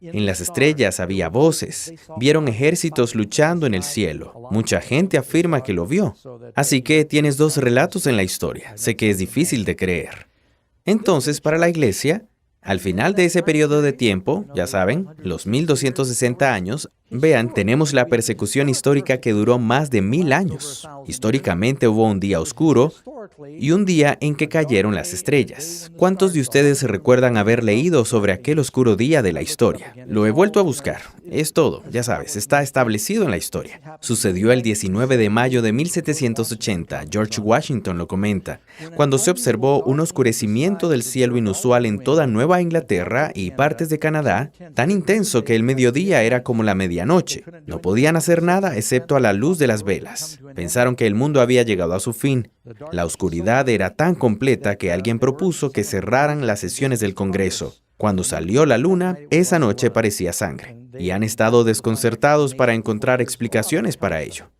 En las estrellas había voces, vieron ejércitos luchando en el cielo. Mucha gente afirma que lo vio. Así que tienes dos relatos en la historia. Sé que es difícil de creer. Entonces, para la iglesia, al final de ese periodo de tiempo, ya saben, los 1260 años, vean, tenemos la persecución histórica que duró más de 1000 años. Históricamente hubo un día oscuro y un día en que cayeron las estrellas. ¿Cuántos de ustedes recuerdan haber leído sobre aquel oscuro día de la historia? Lo he vuelto a buscar. Es todo, ya sabes, está establecido en la historia. Sucedió el 19 de mayo de 1780, George Washington lo comenta, cuando se observó un oscurecimiento del cielo inusual en toda Nueva Inglaterra y partes de Canadá, tan intenso que el mediodía era como la medianoche. No podían hacer nada excepto a la luz de las velas. Pensaron que el mundo había llegado a su fin. La oscuridad era tan completa que alguien propuso que cerraran las sesiones del Congreso. Cuando salió la luna, esa noche parecía sangre. Y han estado desconcertados para encontrar explicaciones para ello.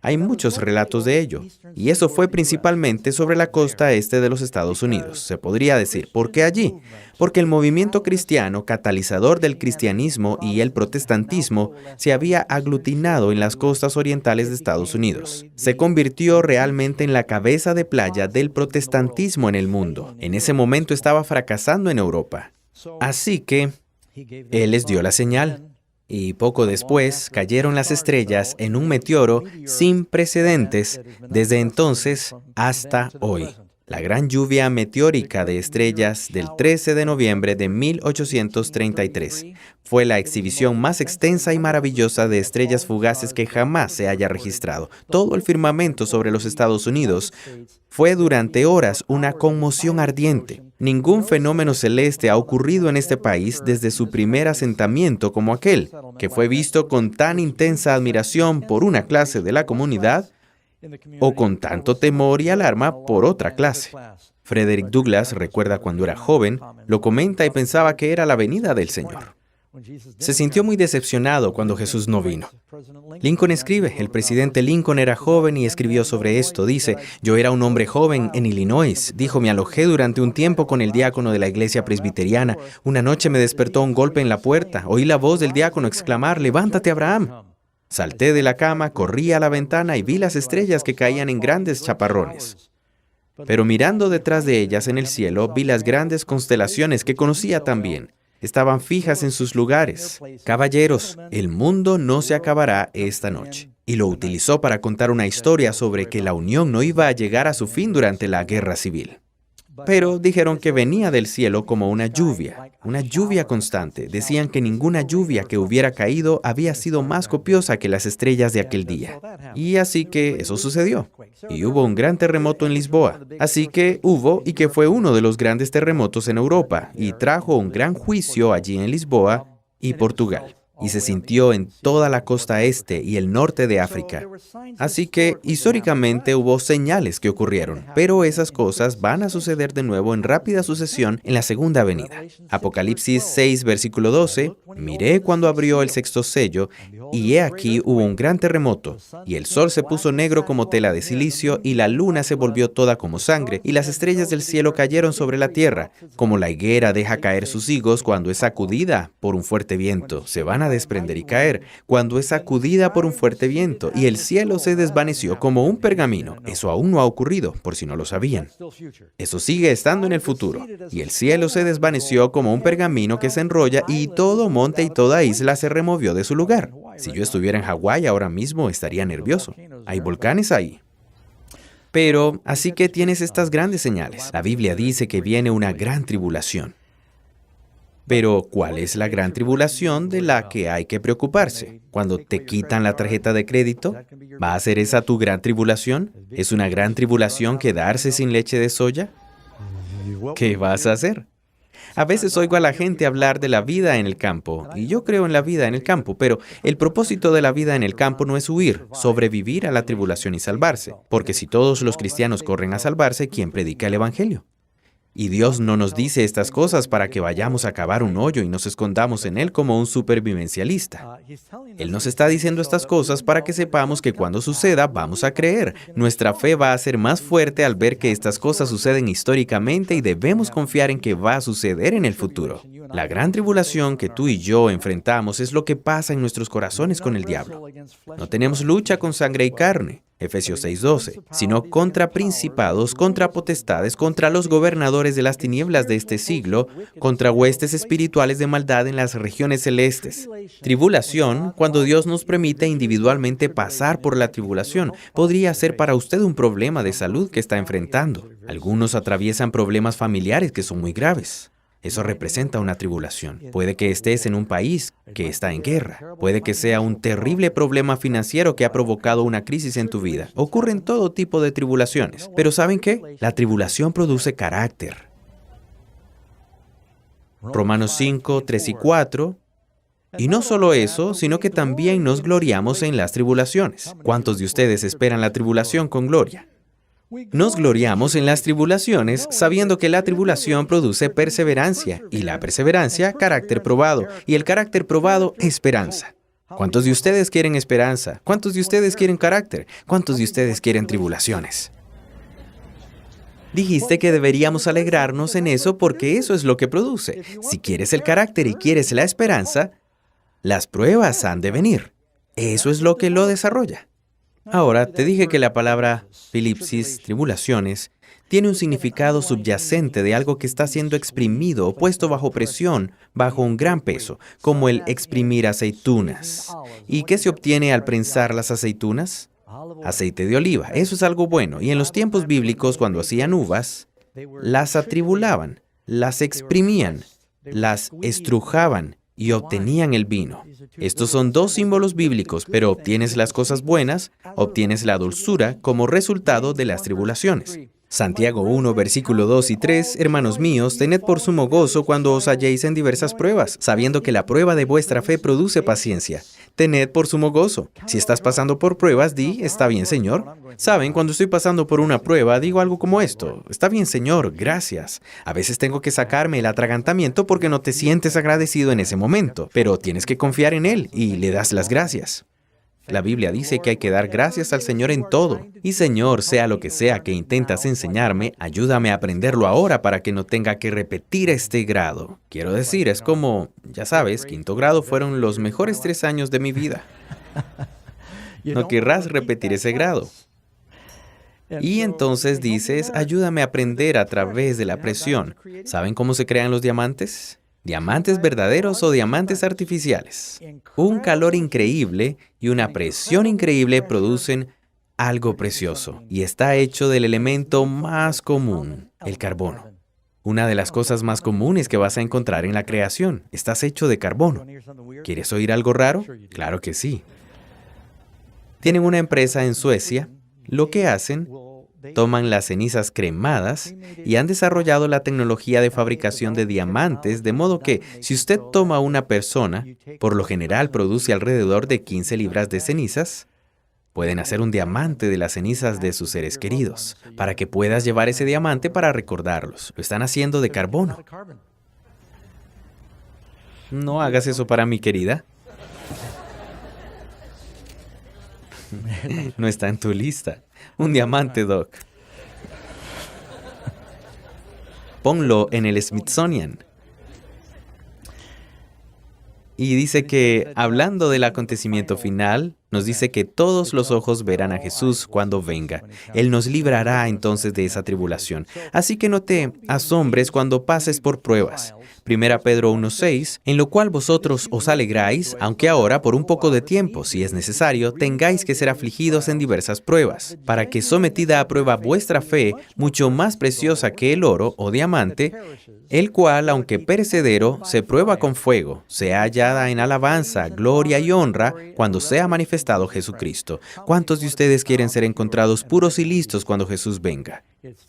Hay muchos relatos de ello, y eso fue principalmente sobre la costa este de los Estados Unidos. Se podría decir, ¿por qué allí? Porque el movimiento cristiano, catalizador del cristianismo y el protestantismo, se había aglutinado en las costas orientales de Estados Unidos. Se convirtió realmente en la cabeza de playa del protestantismo en el mundo. En ese momento estaba fracasando en Europa. Así que Él les dio la señal. Y poco después cayeron las estrellas en un meteoro sin precedentes desde entonces hasta hoy. La gran lluvia meteórica de estrellas del 13 de noviembre de 1833 fue la exhibición más extensa y maravillosa de estrellas fugaces que jamás se haya registrado. Todo el firmamento sobre los Estados Unidos fue durante horas una conmoción ardiente. Ningún fenómeno celeste ha ocurrido en este país desde su primer asentamiento como aquel, que fue visto con tan intensa admiración por una clase de la comunidad o con tanto temor y alarma por otra clase. Frederick Douglass recuerda cuando era joven, lo comenta y pensaba que era la venida del Señor. Se sintió muy decepcionado cuando Jesús no vino. Lincoln escribe, el presidente Lincoln era joven y escribió sobre esto. Dice, yo era un hombre joven en Illinois. Dijo, me alojé durante un tiempo con el diácono de la iglesia presbiteriana. Una noche me despertó un golpe en la puerta. Oí la voz del diácono exclamar, levántate, Abraham. Salté de la cama, corrí a la ventana y vi las estrellas que caían en grandes chaparrones. Pero mirando detrás de ellas en el cielo, vi las grandes constelaciones que conocía también. Estaban fijas en sus lugares. Caballeros, el mundo no se acabará esta noche. Y lo utilizó para contar una historia sobre que la unión no iba a llegar a su fin durante la guerra civil. Pero dijeron que venía del cielo como una lluvia constante. Decían que ninguna lluvia que hubiera caído había sido más copiosa que las estrellas de aquel día. Y así que eso sucedió. Y hubo un gran terremoto en Lisboa. Así que hubo y que fue uno de los grandes terremotos en Europa y trajo un gran juicio allí en Lisboa y Portugal. Y se sintió en toda la costa este y el norte de África. Así que, históricamente, hubo señales que ocurrieron, pero esas cosas van a suceder de nuevo en rápida sucesión en la segunda venida. Apocalipsis 6, versículo 12, miré cuando abrió el sexto sello, y he aquí hubo un gran terremoto, y el sol se puso negro como tela de silicio, y la luna se volvió toda como sangre, y las estrellas del cielo cayeron sobre la tierra, como la higuera deja caer sus higos cuando es sacudida por un fuerte viento. Se van a desprender y caer cuando es sacudida por un fuerte viento, y el cielo se desvaneció como un pergamino. Eso aún no ha ocurrido, por si no lo sabían. Eso sigue estando en el futuro. Y el cielo se desvaneció como un pergamino que se enrolla, y todo monte y toda isla se removió de su lugar. Si yo estuviera en Hawái ahora mismo estaría nervioso. Hay volcanes ahí. Pero, así que tienes estas grandes señales. La Biblia dice que viene una gran tribulación. Pero, ¿cuál es la gran tribulación de la que hay que preocuparse? Cuando te quitan la tarjeta de crédito, ¿va a ser esa tu gran tribulación? ¿Es una gran tribulación quedarse sin leche de soya? ¿Qué vas a hacer? A veces oigo a la gente hablar de la vida en el campo, y yo creo en la vida en el campo, pero el propósito de la vida en el campo no es huir, sobrevivir a la tribulación y salvarse, porque si todos los cristianos corren a salvarse, ¿quién predica el evangelio? Y Dios no nos dice estas cosas para que vayamos a cavar un hoyo y nos escondamos en él como un supervivencialista. Él nos está diciendo estas cosas para que sepamos que cuando suceda vamos a creer. Nuestra fe va a ser más fuerte al ver que estas cosas suceden históricamente y debemos confiar en que va a suceder en el futuro. La gran tribulación que tú y yo enfrentamos es lo que pasa en nuestros corazones con el diablo. No tenemos lucha con sangre y carne, Efesios 6:12, sino contra principados, contra potestades, contra los gobernadores de las tinieblas de este siglo, contra huestes espirituales de maldad en las regiones celestes. Tribulación, cuando Dios nos permite individualmente pasar por la tribulación, podría ser para usted un problema de salud que está enfrentando. Algunos atraviesan problemas familiares que son muy graves. Eso representa una tribulación. Puede que estés en un país que está en guerra. Puede que sea un terrible problema financiero que ha provocado una crisis en tu vida. Ocurren todo tipo de tribulaciones. Pero ¿saben qué? La tribulación produce carácter. Romanos 5, 3 y 4. Y no solo eso, sino que también nos gloriamos en las tribulaciones. ¿Cuántos de ustedes esperan la tribulación con gloria? Nos gloriamos en las tribulaciones sabiendo que la tribulación produce perseverancia, y la perseverancia, carácter probado, y el carácter probado, esperanza. ¿Cuántos de ustedes quieren esperanza? ¿Cuántos de ustedes quieren carácter? ¿Cuántos de ustedes quieren tribulaciones? Dijiste que deberíamos alegrarnos en eso porque eso es lo que produce. Si quieres el carácter y quieres la esperanza, las pruebas han de venir. Eso es lo que lo desarrolla. Ahora, te dije que la palabra filipsis, tribulaciones, tiene un significado subyacente de algo que está siendo exprimido o puesto bajo presión, bajo un gran peso, como el exprimir aceitunas. ¿Y qué se obtiene al prensar las aceitunas? Aceite de oliva. Eso es algo bueno. Y en los tiempos bíblicos, cuando hacían uvas, las atribulaban, las exprimían, las estrujaban y obtenían el vino. Estos son dos símbolos bíblicos, pero obtienes las cosas buenas, obtienes la dulzura como resultado de las tribulaciones. Santiago 1, versículo 2 y 3, hermanos míos, tened por sumo gozo cuando os halléis en diversas pruebas, sabiendo que la prueba de vuestra fe produce paciencia. Tened por sumo gozo. Si estás pasando por pruebas, di, está bien, Señor. Saben, cuando estoy pasando por una prueba, digo algo como esto, está bien, Señor, gracias. A veces tengo que sacarme el atragantamiento porque no te sientes agradecido en ese momento, pero tienes que confiar en Él y le das las gracias. La Biblia dice que hay que dar gracias al Señor en todo. Y Señor, sea lo que sea que intentas enseñarme, ayúdame a aprenderlo ahora para que no tenga que repetir este grado. Quiero decir, es como, ya sabes, 5º grado fueron los mejores 3 años de mi vida. No querrás repetir ese grado. Y entonces dices, ayúdame a aprender a través de la presión. ¿Saben cómo se crean los diamantes? ¿Diamantes verdaderos o diamantes artificiales? Un calor increíble y una presión increíble producen algo precioso, y está hecho del elemento más común, el carbono. Una de las cosas más comunes que vas a encontrar en la creación. Estás hecho de carbono. ¿Quieres oír algo raro? Claro que sí. Tienen una empresa en Suecia. Lo que hacen, toman las cenizas cremadas y han desarrollado la tecnología de fabricación de diamantes, de modo que si usted toma a una persona, por lo general produce alrededor de 15 libras de cenizas, pueden hacer un diamante de las cenizas de sus seres queridos, para que puedas llevar ese diamante para recordarlos. Lo están haciendo de carbono. No hagas eso para mi querida. No está en tu lista. Un diamante, Doc. Ponlo en el Smithsonian. Y dice que, hablando del acontecimiento final, nos dice que todos los ojos verán a Jesús cuando venga. Él nos librará entonces de esa tribulación. Así que no te asombres cuando pases por pruebas. 1 Pedro 1:6, en lo cual vosotros os alegráis, aunque ahora por un poco de tiempo, si es necesario, tengáis que ser afligidos en diversas pruebas, para que sometida a prueba vuestra fe, mucho más preciosa que el oro o diamante, el cual, aunque perecedero, se prueba con fuego, sea hallada en alabanza, gloria y honra, cuando sea manifestado Jesucristo. ¿Cuántos de ustedes quieren ser encontrados puros y listos cuando Jesús venga?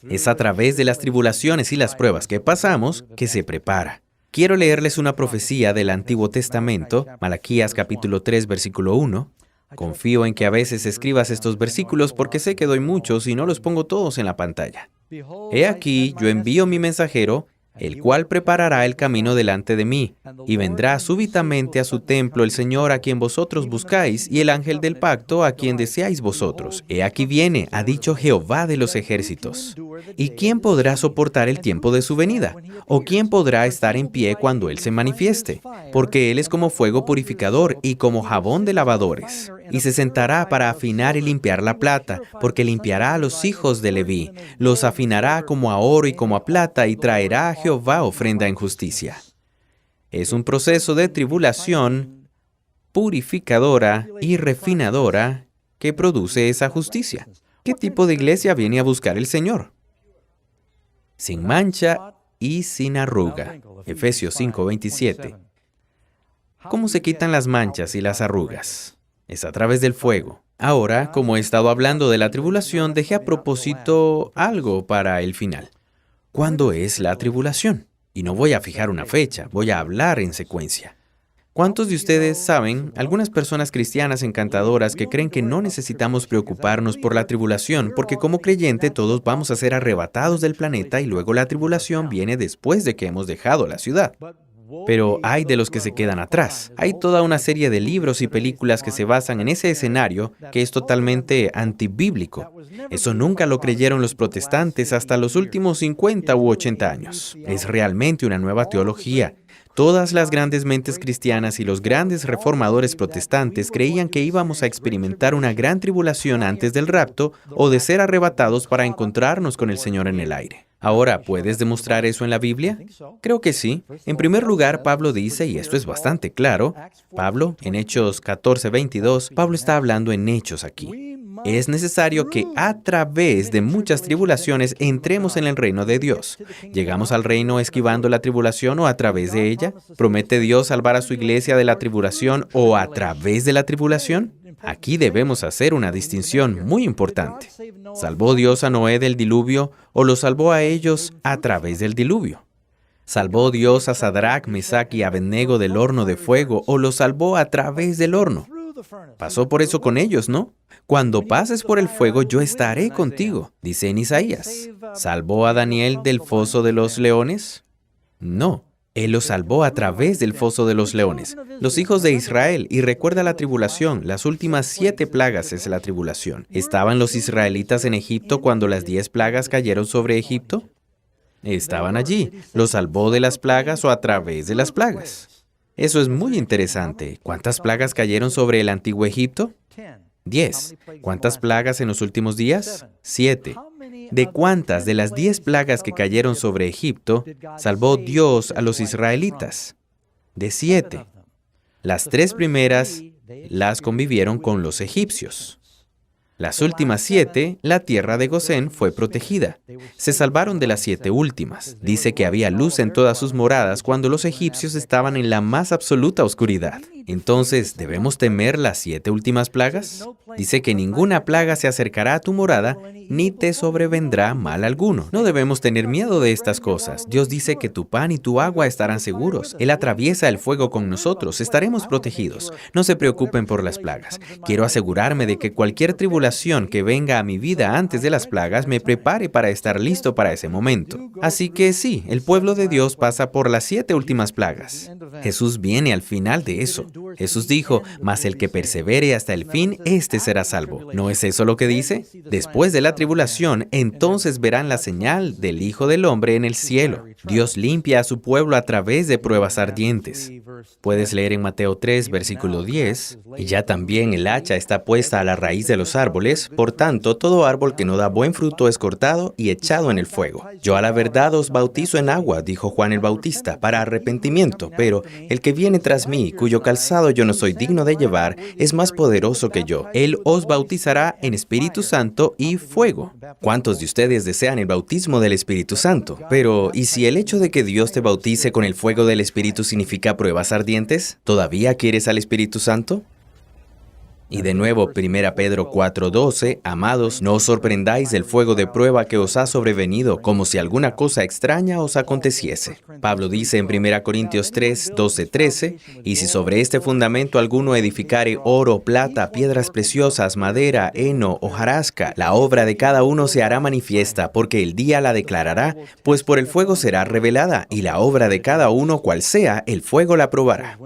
Es a través de las tribulaciones y las pruebas que pasamos que se prepara. Quiero leerles una profecía del Antiguo Testamento, Malaquías capítulo 3, versículo 1. Confío en que a veces escribas estos versículos porque sé que doy muchos y no los pongo todos en la pantalla. He aquí, yo envío mi mensajero, el cual preparará el camino delante de mí, y vendrá súbitamente a su templo el Señor a quien vosotros buscáis, y el ángel del pacto a quien deseáis vosotros. He aquí viene, ha dicho Jehová de los ejércitos. ¿Y quién podrá soportar el tiempo de su venida? ¿O quién podrá estar en pie cuando Él se manifieste? Porque Él es como fuego purificador y como jabón de lavadores. Y se sentará para afinar y limpiar la plata, porque limpiará a los hijos de Leví, los afinará como a oro y como a plata, y traerá a Jehová ofrenda en justicia. Es un proceso de tribulación purificadora y refinadora que produce esa justicia. ¿Qué tipo de iglesia viene a buscar el Señor? Sin mancha y sin arruga. Efesios 5:27. ¿Cómo se quitan las manchas y las arrugas? Es a través del fuego. Ahora, como he estado hablando de la tribulación, dejé a propósito algo para el final. ¿Cuándo es la tribulación? Y no voy a fijar una fecha, voy a hablar en secuencia. ¿Cuántos de ustedes saben, algunas personas cristianas encantadoras que creen que no necesitamos preocuparnos por la tribulación, porque como creyente todos vamos a ser arrebatados del planeta y luego la tribulación viene después de que hemos dejado la ciudad? Pero hay de los que se quedan atrás. Hay toda una serie de libros y películas que se basan en ese escenario que es totalmente antibíblico. Eso nunca lo creyeron los protestantes hasta los últimos 50 u 80 años. Es realmente una nueva teología. Todas las grandes mentes cristianas y los grandes reformadores protestantes creían que íbamos a experimentar una gran tribulación antes del rapto o de ser arrebatados para encontrarnos con el Señor en el aire. Ahora, ¿puedes demostrar eso en la Biblia? Creo que sí. En primer lugar, Pablo dice, y esto es bastante claro, Pablo, en Hechos 14:22, Pablo está hablando en hechos aquí. Es necesario que a través de muchas tribulaciones entremos en el reino de Dios. ¿Llegamos al reino esquivando la tribulación o a través de ella? ¿Promete Dios salvar a su iglesia de la tribulación o a través de la tribulación? Aquí debemos hacer una distinción muy importante. ¿Salvó Dios a Noé del diluvio o lo salvó a ellos a través del diluvio? ¿Salvó Dios a Sadrach, Mesach y Abednego del horno de fuego o lo salvó a través del horno? Pasó por eso con ellos, ¿no? Cuando pases por el fuego, yo estaré contigo, dice en Isaías. ¿Salvó a Daniel del foso de los leones? No. Él los salvó a través del foso de los leones. Los hijos de Israel, y recuerda la tribulación, las últimas 7 plagas es la tribulación. ¿Estaban los israelitas en Egipto cuando las 10 plagas cayeron sobre Egipto? Estaban allí. ¿Los salvó de las plagas o a través de las plagas? Eso es muy interesante. ¿Cuántas plagas cayeron sobre el antiguo Egipto? 10. ¿Cuántas plagas en los últimos días? 7. ¿De cuántas de las 10 plagas que cayeron sobre Egipto salvó Dios a los israelitas? De 7. Las 3 primeras las convivieron con los egipcios. Las últimas 7, la tierra de Gosén fue protegida. Se salvaron de las 7 últimas. Dice que había luz en todas sus moradas cuando los egipcios estaban en la más absoluta oscuridad. Entonces, ¿debemos temer las 7 últimas plagas? Dice que ninguna plaga se acercará a tu morada, ni te sobrevendrá mal alguno. No debemos tener miedo de estas cosas. Dios dice que tu pan y tu agua estarán seguros. Él atraviesa el fuego con nosotros. Estaremos protegidos. No se preocupen por las plagas. Quiero asegurarme de que cualquier tribulación que venga a mi vida antes de las plagas me prepare para estar listo para ese momento. Así que sí, el pueblo de Dios pasa por las 7 últimas plagas. Jesús viene al final de eso. Jesús dijo, mas el que persevere hasta el fin, éste será salvo. ¿No es eso lo que dice? Después de la tribulación, entonces verán la señal del Hijo del Hombre en el cielo. Dios limpia a su pueblo a través de pruebas ardientes. Puedes leer en Mateo 3, versículo 10, y ya también el hacha está puesta a la raíz de los árboles, por tanto, todo árbol que no da buen fruto es cortado y echado en el fuego. Yo a la verdad os bautizo en agua, dijo Juan el Bautista, para arrepentimiento, pero el que viene tras mí, cuyo calzado yo no soy digno de llevar, es más poderoso que yo. Él os bautizará en Espíritu Santo y fuego. ¿Cuántos de ustedes desean el bautismo del Espíritu Santo? Pero, ¿y si el hecho de que Dios te bautice con el fuego del Espíritu significa pruebas ardientes? ¿Todavía quieres al Espíritu Santo? Y de nuevo, 1 Pedro 4:12, amados, no os sorprendáis del fuego de prueba que os ha sobrevenido, como si alguna cosa extraña os aconteciese. Pablo dice en 1 Corintios 3:12-13, y si sobre este fundamento alguno edificare oro, plata, piedras preciosas, madera, heno, hojarasca, la obra de cada uno se hará manifiesta, porque el día la declarará, pues por el fuego será revelada, y la obra de cada uno, cual sea, el fuego la probará.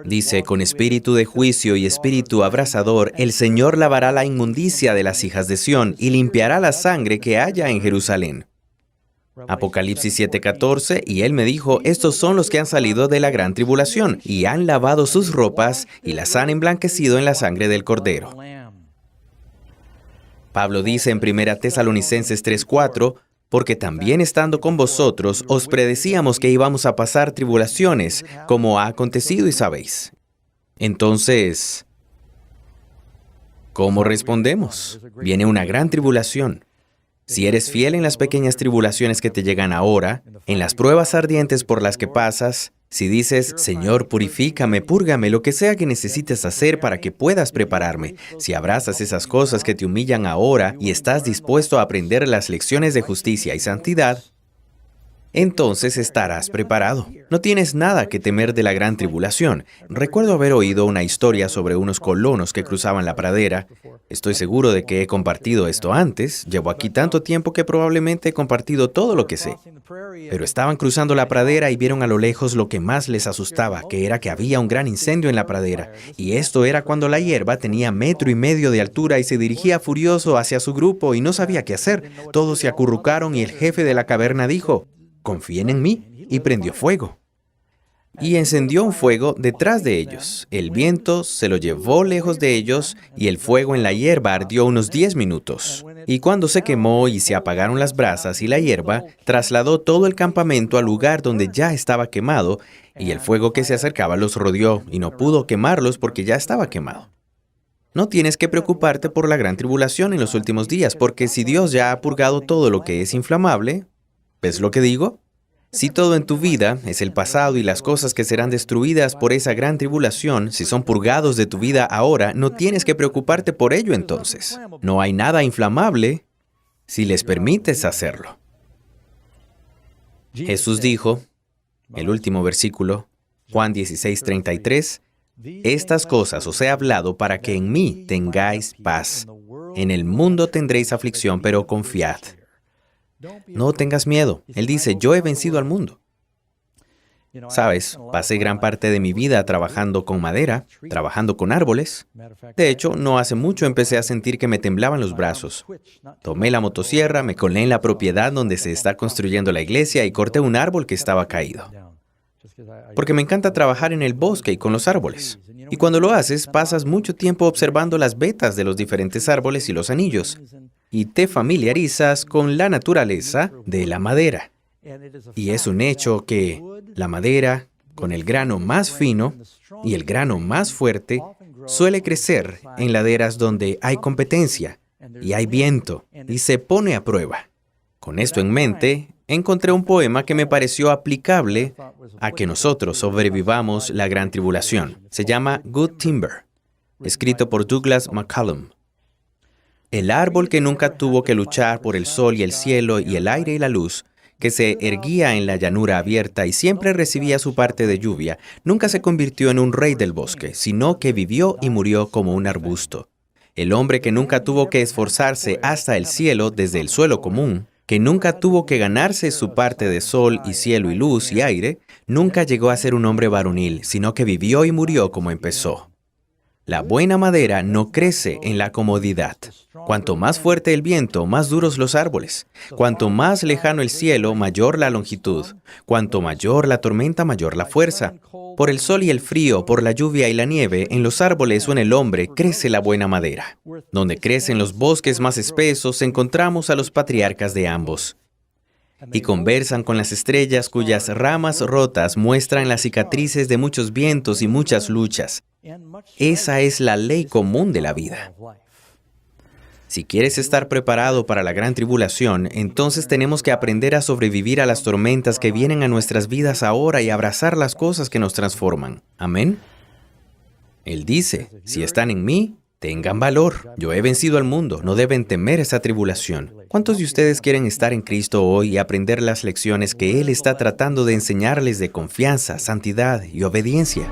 Dice, con espíritu de juicio y espíritu abrasador, el Señor lavará la inmundicia de las hijas de Sión y limpiará la sangre que haya en Jerusalén. Apocalipsis 7:14, y él me dijo, estos son los que han salido de la gran tribulación, y han lavado sus ropas, y las han emblanquecido en la sangre del Cordero. Pablo dice en 1 Tesalonicenses 3:4, porque también estando con vosotros os predecíamos que íbamos a pasar tribulaciones, como ha acontecido y sabéis. Entonces, ¿cómo respondemos? Viene una gran tribulación. Si eres fiel en las pequeñas tribulaciones que te llegan ahora, en las pruebas ardientes por las que pasas, si dices, Señor, purifícame, púrgame, lo que sea que necesites hacer para que puedas prepararme, si abrazas esas cosas que te humillan ahora y estás dispuesto a aprender las lecciones de justicia y santidad, entonces estarás preparado. No tienes nada que temer de la gran tribulación. Recuerdo haber oído una historia sobre unos colonos que cruzaban la pradera. Estoy seguro de que he compartido esto antes. Llevo aquí tanto tiempo que probablemente he compartido todo lo que sé. Pero estaban cruzando la pradera y vieron a lo lejos lo que más les asustaba, que era que había un gran incendio en la pradera. Y esto era cuando la hierba tenía 1,5 metros de altura y se dirigía furioso hacia su grupo y no sabía qué hacer. Todos se acurrucaron y el jefe de la caverna dijo, confíen en mí, y prendió fuego. Y encendió un fuego detrás de ellos. El viento se lo llevó lejos de ellos, y el fuego en la hierba ardió unos 10 minutos. Y cuando se quemó y se apagaron las brasas y la hierba, trasladó todo el campamento al lugar donde ya estaba quemado, y el fuego que se acercaba los rodeó, y no pudo quemarlos porque ya estaba quemado. No tienes que preocuparte por la gran tribulación en los últimos días, porque si Dios ya ha purgado todo lo que es inflamable, ¿ves lo que digo? Si todo en tu vida es el pasado y las cosas que serán destruidas por esa gran tribulación, si son purgados de tu vida ahora, no tienes que preocuparte por ello entonces. No hay nada inflamable si les permites hacerlo. Jesús dijo, el último versículo, Juan 16:33, estas cosas os he hablado para que en mí tengáis paz. En el mundo tendréis aflicción, pero confiad. No tengas miedo. Él dice, yo he vencido al mundo. Sabes, pasé gran parte de mi vida trabajando con madera, trabajando con árboles. De hecho, no hace mucho empecé a sentir que me temblaban los brazos. Tomé la motosierra, me colé en la propiedad donde se está construyendo la iglesia y corté un árbol que estaba caído. Porque me encanta trabajar en el bosque y con los árboles. Y cuando lo haces, pasas mucho tiempo observando las vetas de los diferentes árboles y los anillos. Y te familiarizas con la naturaleza de la madera. Y es un hecho que la madera, con el grano más fino y el grano más fuerte, suele crecer en laderas donde hay competencia y hay viento y se pone a prueba. Con esto en mente, encontré un poema que me pareció aplicable a que nosotros sobrevivamos la gran tribulación. Se llama Good Timber, escrito por Douglas McCallum. El árbol que nunca tuvo que luchar por el sol y el cielo y el aire y la luz, que se erguía en la llanura abierta y siempre recibía su parte de lluvia, nunca se convirtió en un rey del bosque, sino que vivió y murió como un arbusto. El hombre que nunca tuvo que esforzarse hasta el cielo desde el suelo común, que nunca tuvo que ganarse su parte de sol y cielo y luz y aire, nunca llegó a ser un hombre varonil, sino que vivió y murió como empezó. La buena madera no crece en la comodidad. Cuanto más fuerte el viento, más duros los árboles. Cuanto más lejano el cielo, mayor la longitud. Cuanto mayor la tormenta, mayor la fuerza. Por el sol y el frío, por la lluvia y la nieve, en los árboles o en el hombre crece la buena madera. Donde crecen los bosques más espesos, encontramos a los patriarcas de ambos. Y conversan con las estrellas cuyas ramas rotas muestran las cicatrices de muchos vientos y muchas luchas. Esa es la ley común de la vida. Si quieres estar preparado para la gran tribulación, entonces tenemos que aprender a sobrevivir a las tormentas que vienen a nuestras vidas ahora y abrazar las cosas que nos transforman. ¿Amén? Él dice, si están en mí, tengan valor. Yo he vencido al mundo, no deben temer esa tribulación. ¿Cuántos de ustedes quieren estar en Cristo hoy y aprender las lecciones que Él está tratando de enseñarles de confianza, santidad y obediencia?